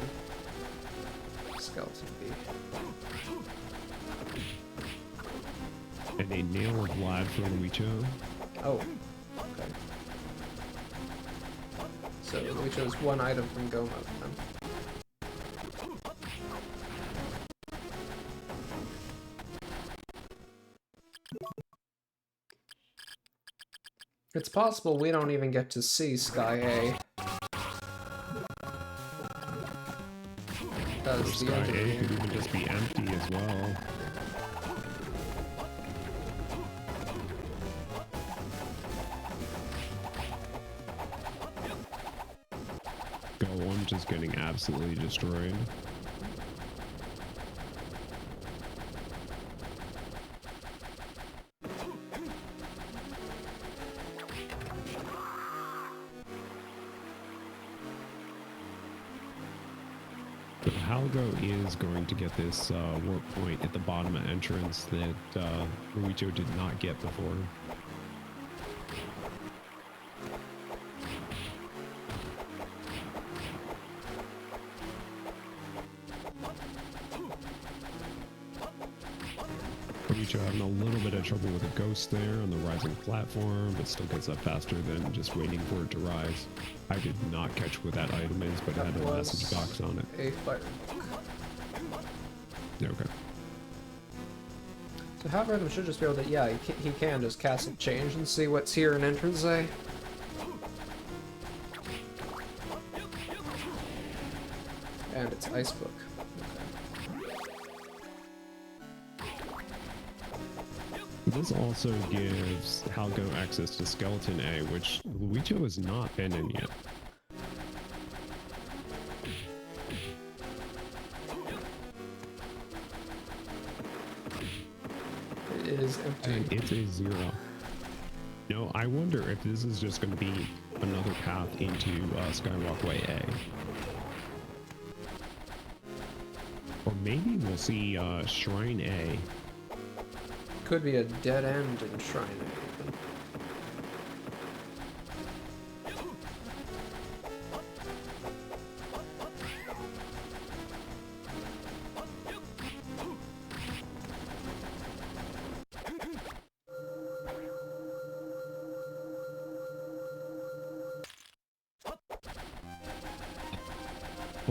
Skeleton B. And a Nail of Vlad for Luicho. Oh, okay. So we chose 1 item from Goma then. It's possible we don't even get to see Sky A. That's the Sky end of the A game. could even just be empty as well. Golem just getting absolutely destroyed. So Halgo is going to get this warp point at the bottom of entrance that Luicho did not get before. Luicho having a little bit of trouble with a ghost there on the rising platform, but still gets up faster than just waiting for it to rise. I did not catch what that item is, but it had a message box on it. A fire book. Okay. So Halgorithm should just be able to, yeah, he can just cast a change and see what's here in entrance A. And it's Ice Book. This also gives Halgo access to Skeleton A, which Luicho has not been in yet. It is empty. And it's a 0. No, I wonder if this is just going to be another path into Skywalkway A. Or maybe we'll see Shrine A. Could be a dead end in Shrine A. Even.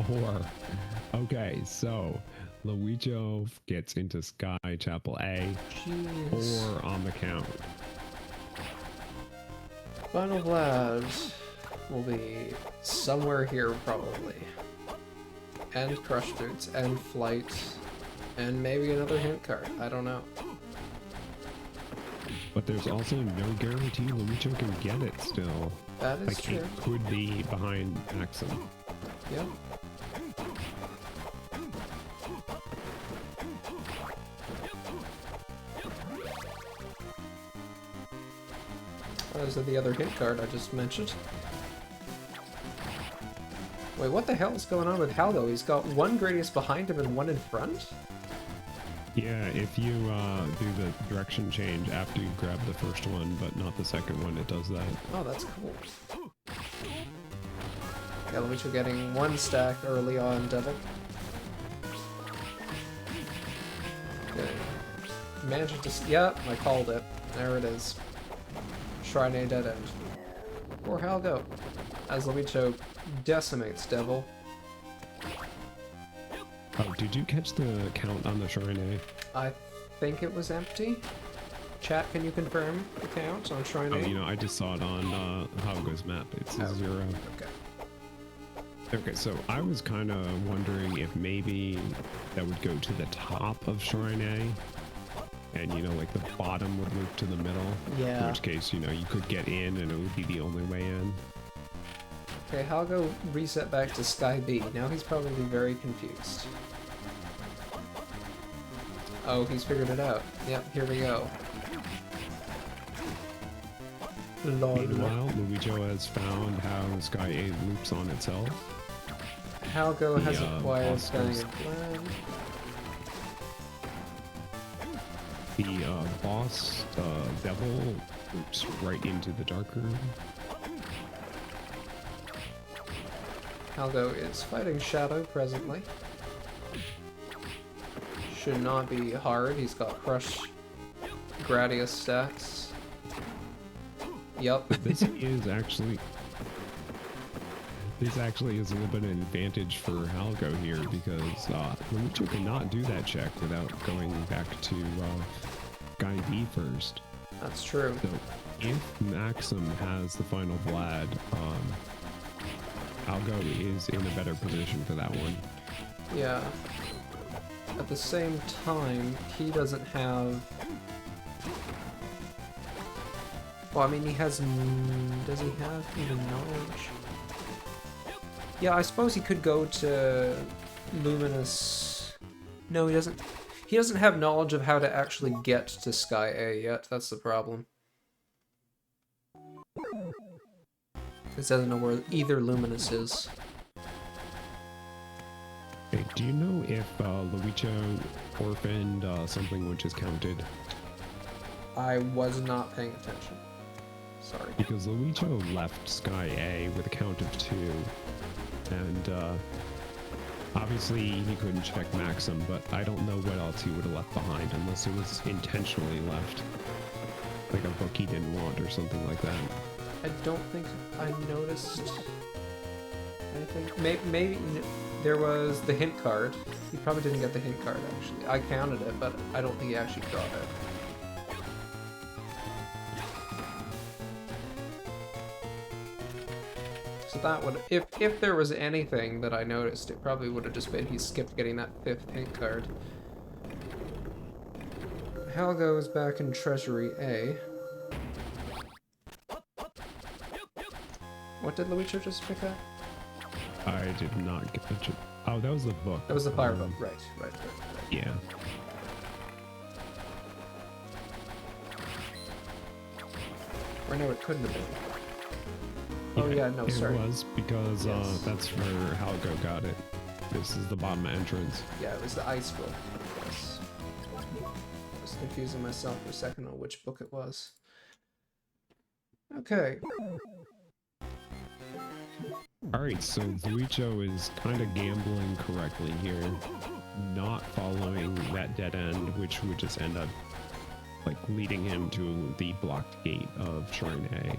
4. Okay, so Luicho gets into Sky Chapel A. Jeez. 4 on the count. Final Vlad will be somewhere here probably. And Crush Boots, and Flight, and maybe another hint card. I don't know. But there's also no guarantee Luicho can get it still. That is Like, true. it could be behind Maxim. Yep. Those are the other hint card I just mentioned. Wait, what the hell is going on with Halgo? He's got one Gradius behind him and one in front? Yeah, if you do the direction change after you grab the first one, but not the second one, it does that. Oh, that's cool. Yeah, Luicho getting one stack early on Devil. Okay. Managed to... Yep, I called it. There it is. Shrine A dead end. Or Halgo, as Luicho decimates Devil. Oh, did you catch the count on the Shrine A? I think it was empty. Chat, can you confirm the count on Shrine A? Oh, you know, I just saw it on Halgo's map. It's a 0. Okay. Okay, so I was kind of wondering if maybe that would go to the top of Shrine A, and, you know, like the bottom would loop to the middle. Yeah. In which case, you know, you could get in and it would be the only way in. Okay, Halgo reset back to Sky B. Now he's probably very confused. Oh, he's figured it out. Yep, here we go. Lol. Meanwhile, Luicho has found how Sky A loops on itself. Halgo has The, acquired boss Sky goes- Plan. The boss, Devil, loops right into the dark room. Halgo is fighting Shadow presently. Should not be hard. He's got Crush Gradius stacks. Yup. This is actually is a little bit of an advantage for Halgo here because Luicho cannot do that check without going back to Guy B first. That's true. So if Maxim has the final Vlad, Halgo is in a better position for that one. Yeah. At the same time, he doesn't have... Well, I mean, he has... Does he have even knowledge? Yeah, I suppose he could go to Luminous... No, he doesn't. He doesn't have knowledge of how to actually get to Sky A yet. That's the problem. He doesn't know where either Luminous is. Hey, do you know if Luicho orphaned something which is counted? I was not paying attention. Sorry. Because Luicho left Sky A with a count of 2, and obviously he couldn't check Maxim, but I don't know what else he would have left behind unless it was intentionally left. Like a book he didn't want or something like that. I don't think I noticed anything. Maybe there was the hint card. He probably didn't get the hint card, actually. I counted it, but I don't think he actually got it. So that would, if there was anything that I noticed, it probably would have just been he skipped getting that 5th hint card. Halgo is back in Treasury A. What did Luicho just pick up? I did not get the... Oh, that was the book. That was the fire book. Right. Yeah. Or no, it couldn't have been. Oh yeah, no, sorry. It was because Yes. that's where Halgo got it. This is the bottom entrance. Yeah, it was the ice book. Yes. I was confusing myself for a second on which book it was. Okay. Alright, so Luicho is kind of gambling correctly here. Not following that dead end, which would just end up like leading him to the blocked gate of Shrine A.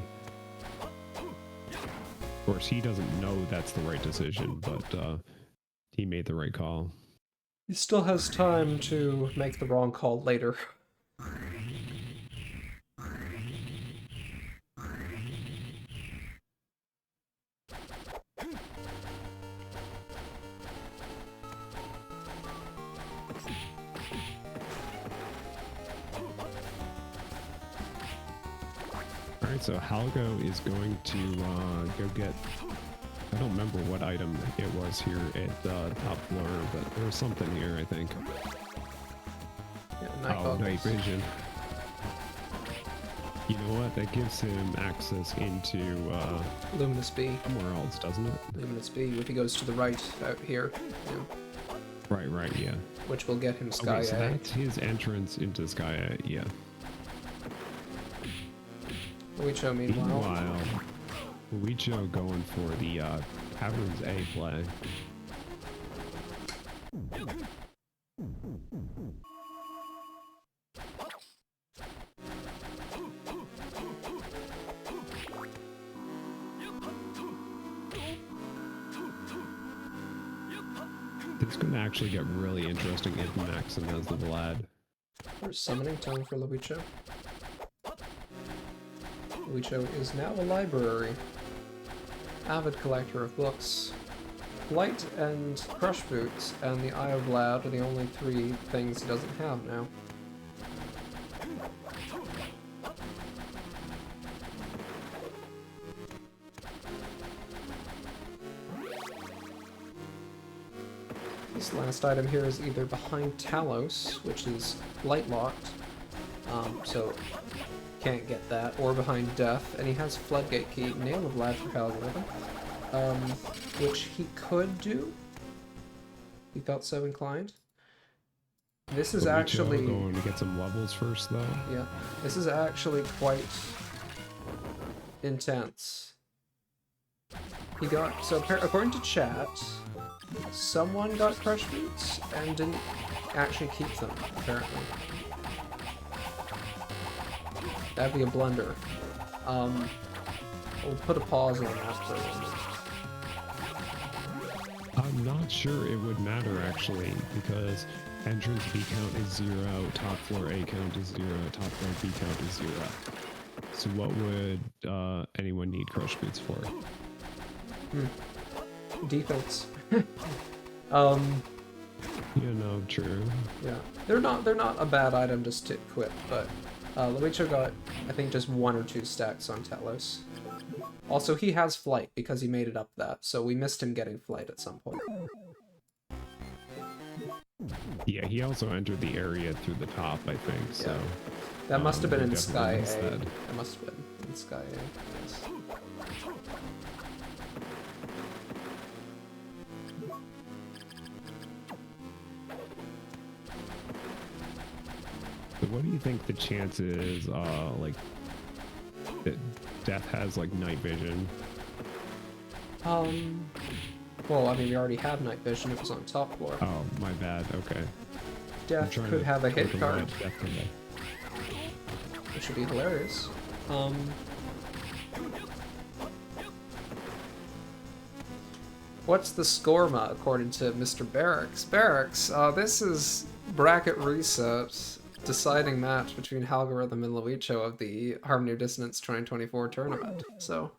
Of course, he doesn't know that's the right decision, but he made the right call. He still has time to make the wrong call later. Alright, so Halgo is going to go get, I don't remember what item it was here at top floor, but there was something here, I think. Yeah, night vision. You know what? That gives him access into Luminous B. somewhere else, doesn't it? Luminous B, if he goes to the right out here. Yeah. Right, yeah. Which will get him Sky Okay, so A. that's his entrance into Sky A, yeah. Luicho, meanwhile. Luicho going for the Caverns A play. This is going to actually get really interesting if Maxim has the Vlad. There's summoning tone for Luicho. Luicho is now a library. Avid collector of books. Light and Crush Boots and the Eye of Vlad are the only 3 things he doesn't have now. This last item here is either behind Talos, which is light locked, so can't get that, or behind Death, and he has Floodgate Key, Nail of Vlad for Halgorithm, which he could do. He felt so inclined. This is actually going to get some levels first, though. Yeah, this is actually quite intense. He got, so according to chat, someone got Crush Boots and didn't actually keep them, apparently. That'd be a blunder. We'll put a pause on that for a moment. I'm not sure it would matter, actually, because entrance B count is 0, top floor A count is 0, top floor B count is 0. So what would anyone need Crush Boots for? Defense. You know, true. Yeah, they're not a bad item just to equip, but Luicho got, I think, just 1 or 2 stacks on Talos. Also, he has Flight because he made it up that, so we missed him getting Flight at some point. Yeah, he also entered the area through the top, I think, so... Yeah. That must have been in Sky A. Instead. That must have been in Sky A, yes. So what do you think the chances, like, that Death has, like, night vision? Well, I mean, we already have night vision, it was on top floor. Oh, my bad, okay. Death could have a hit card, Death today. which would be hilarious. What's the scorema according to Mr. Barracks? Barracks, this is bracket reset, deciding match between Halgorithm and Luicho of the Harmony of Dissonance 2024 tournament. So,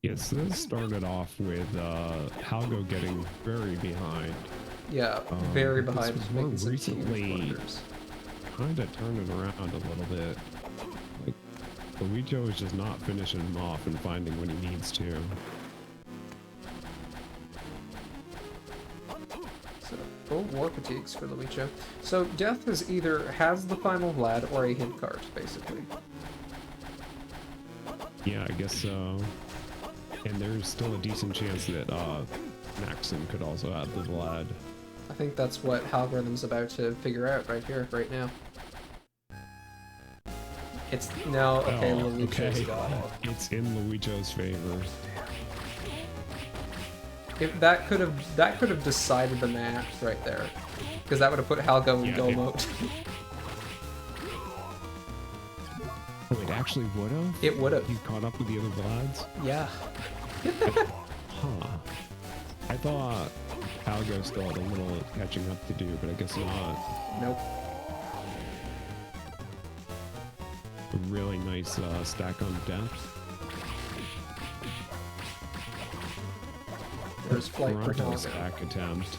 Yes, this started off with Halgo getting very behind. yeah, very this behind. was more Making some recently huge blunders. kind of turning around a little bit. Like, Luicho is just not finishing him off and finding when he needs to. So, full war fatigues for Luicho. So, Death is either has the final Vlad or a hint card, basically. Yeah, I guess so. And there's still a decent chance that Maxim could also have the Vlad. I think that's what Halgorithm's about to figure out right here, right now. It's no, okay, Oh, Luicho's okay. got it. It's in Luicho's favor. If that could have decided the match right there, because that would have put Halgo in Yeah, go it- mode. Oh, it actually would have? It would have. You caught up with the other Vlads? Yeah. Huh. I thought Halgo still had a little catching up to do, but I guess not. Nope. A really nice stack on depth. There's flight for Toronto Halgo. stack attempt.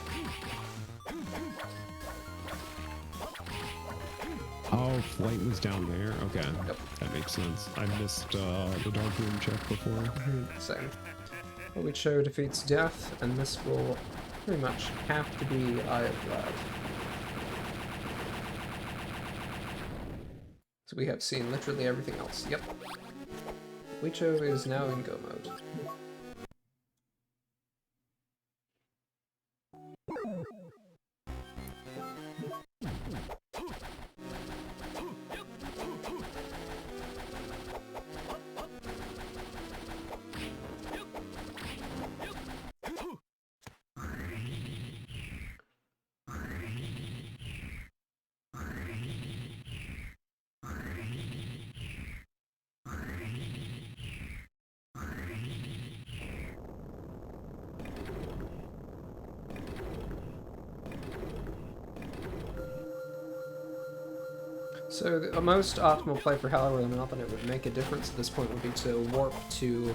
Oh, flight was down there? Okay, Yep. that makes sense. I missed the dark room check before. Same. Luicho defeats Death, and this will pretty much have to be Eye of Blood. So we have seen literally everything else. Yep. Luicho is now in go mode. So the most optimal play for Halgorithm, not that it would make a difference at this point, would be to warp to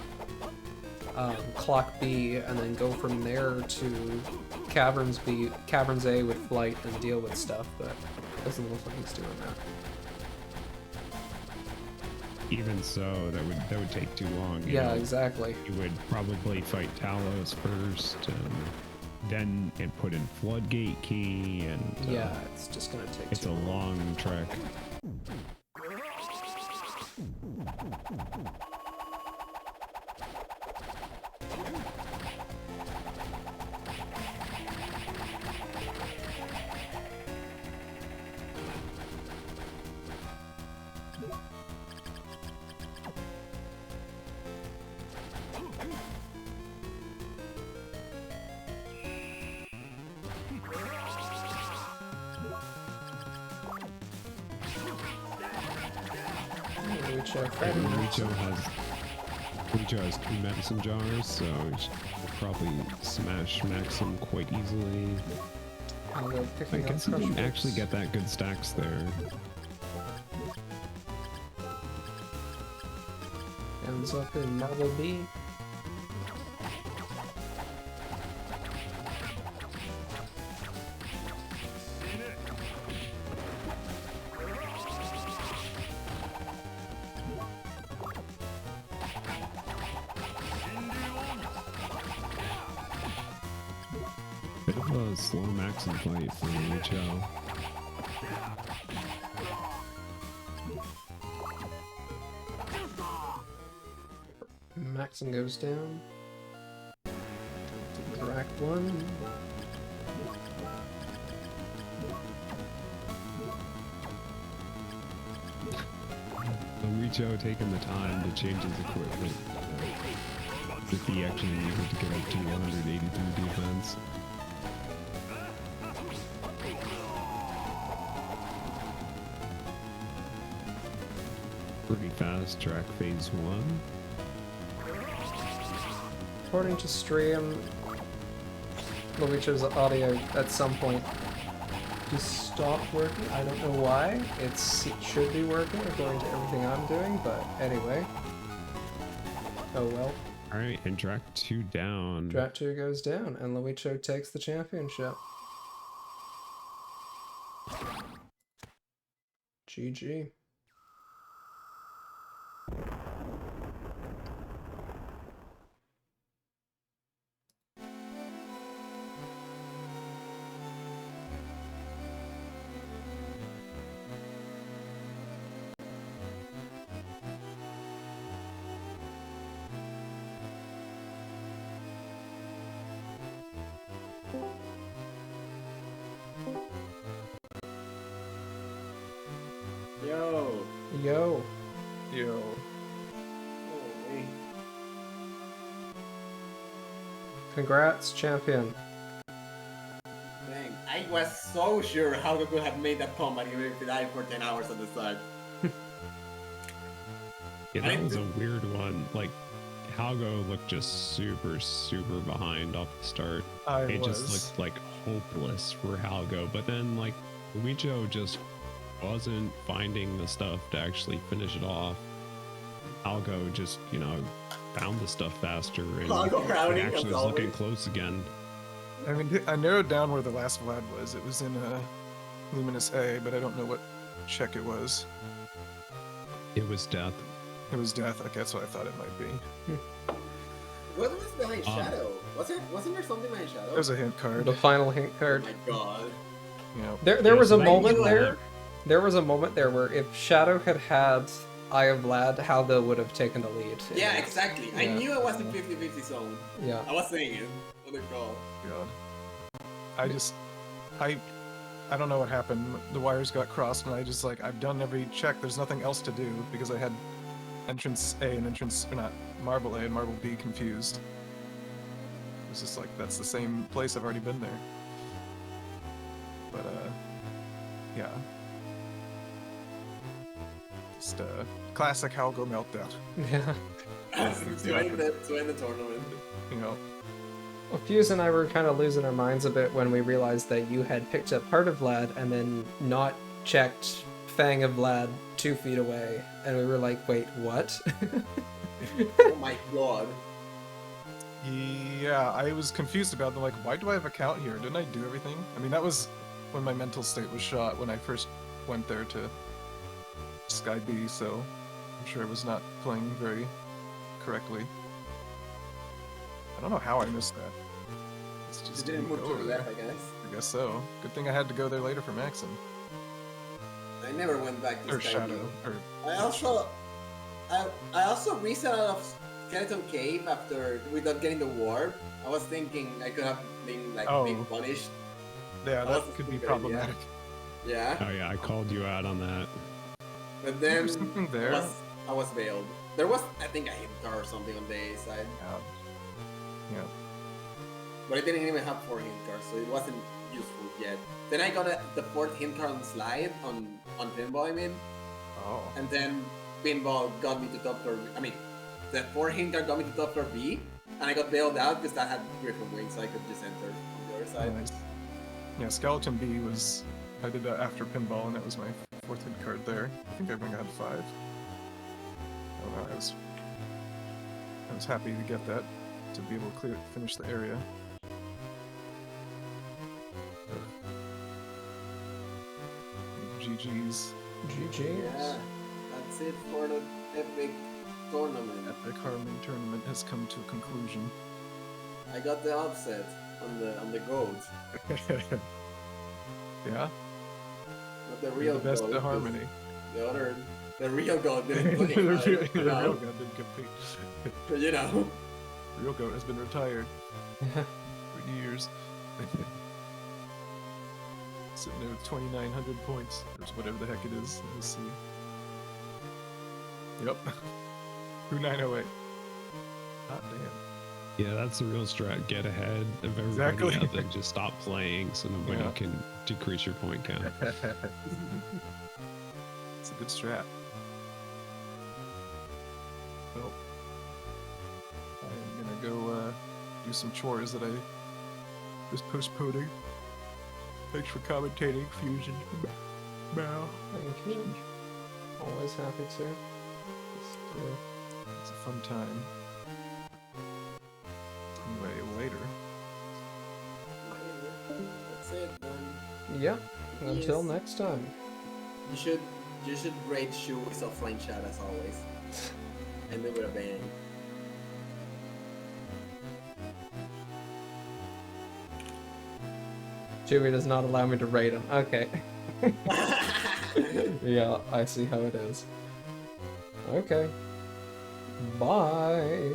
Clock B and then go from there to Caverns B, Caverns A with flight and deal with stuff, but it doesn't look like he's doing that. Even so, that would take too long. You Yeah, know? exactly. You would probably fight Talos first, and then it put in Floodgate Key, and Yeah, it's just gonna take it's too a long. long trek. Luicho has 2 medicine jars, so he should probably smash Maxim quite easily. I guess he didn't actually get that good stacks there. Ends up in Marble B. Bit of a slow Maxim fight for Luicho. Maxim goes down. Rack 1. Luicho taking the time to change his equipment. If he actually needed to get up to 183 defense. Pretty fast track phase 1. According to stream, Luicho's audio at some point just stopped working. I don't know why. It should be working according to everything I'm doing, but anyway. Oh well. Alright, and track 2 down. Track 2 goes down, and Luicho takes the championship. GG. Yo. Yo. Holy. Congrats, champion. Dang, I was so sure Halgo could have made that comeback even if he died for 10 hours on the side. Yeah, that was a weird one. Like, Halgo looked just super behind off the start. It just looked like hopeless for Halgo. But then like Luicho just wasn't finding the stuff to actually finish it off. Halgo just, you know, found the stuff faster and actually was looking close again. I mean, I narrowed down where the last Vlad was. It was in Luminous A, but I don't know what check it was. It was death. It was death. Okay, that's what I thought it might be. What was behind Shadow? Wasn't there something behind Shadow? There was a hint card. The final hint card. Oh my god. You know, There was a so moment you there. are- There was a moment there where if Shadow had had Eye of Vlad, Halgo would have taken the lead. Yeah, exactly. I Yeah. knew I was in 50-50 zone. Yeah. I was saying it. What the god. God. I don't know what happened. The wires got crossed, and I just like I've done every check. There's nothing else to do because I had entrance A and entrance or not Marble A and Marble B confused. It's just like that's the same place. I've already been there. But yeah. Just classic Halgo meltdown. Yeah. to end the tournament. You know. Well, Fuse and I were kind of losing our minds a bit when we realized that you had picked up part of Vlad and then not checked Fang of Vlad 2 feet away, and we were like, wait, what? Oh my god. Yeah, I was confused about them. Like, why do I have a count here? Didn't I do everything? I mean, that was when my mental state was shot when I first went there to Sky B, so I'm sure I was not playing very correctly. I don't know how I missed that. It's Just just didn't move to go the there. left, I guess. I guess so. Good thing I had to go there later for Maxim. I never went back to Or Sky Shadow. B. Or I also reset out of Skeleton Cave after without getting the warp. I was thinking I could have been like Oh. being punished. yeah, That was that a could be stupid idea. problematic. Yeah. Oh yeah, I called you out on that. But then There's something there. I was veiled. There was I think a hint card or something on the A side. Yeah. But I didn't even have 4 hint cards, so it wasn't useful yet. Then I got the 4th hint card on slide on pinball, I mean. Oh. And then pinball got me to top floor. I mean, the 4 hint card got me to top floor B, and I got bailed out because that had Griffin wings, so I could just enter on the other side. Nice. Yeah, Skeleton B was. I did that after pinball, and that was my 4th hit card there. I think I only had 5. I don't know. I was happy to get that to be able to finish the area. GG's. GG. Yeah, that's it for the epic tournament. Epic Harmony tournament has come to a conclusion. I got the upset on the goat, Yeah, not the real the best goat. of 'cause Harmony. The real goat didn't play. the right? real You know? goat didn't compete. You know. The real goat has been retired for years. Sitting there with 2,900 points, or whatever the heck it is. Let me see. Yep. 2908. Hot damn. Yeah, that's the real strat. Get ahead of everybody Exactly. else and just stop playing so nobody Yeah. can decrease your point count. It's a good strat. Well, I'm gonna go do some chores that I was postponing. Thanks for commentating, Fusion. Bow. Thank you. Always happy to. Just, It's a fun time. Anyway, later. That's it, then. yeah. Until Yes. next time. You should rate Shui's offline chat as always. And then with a bang. Chewie does not allow me to rate him. Okay. Yeah, I see how it is. Okay. Bye.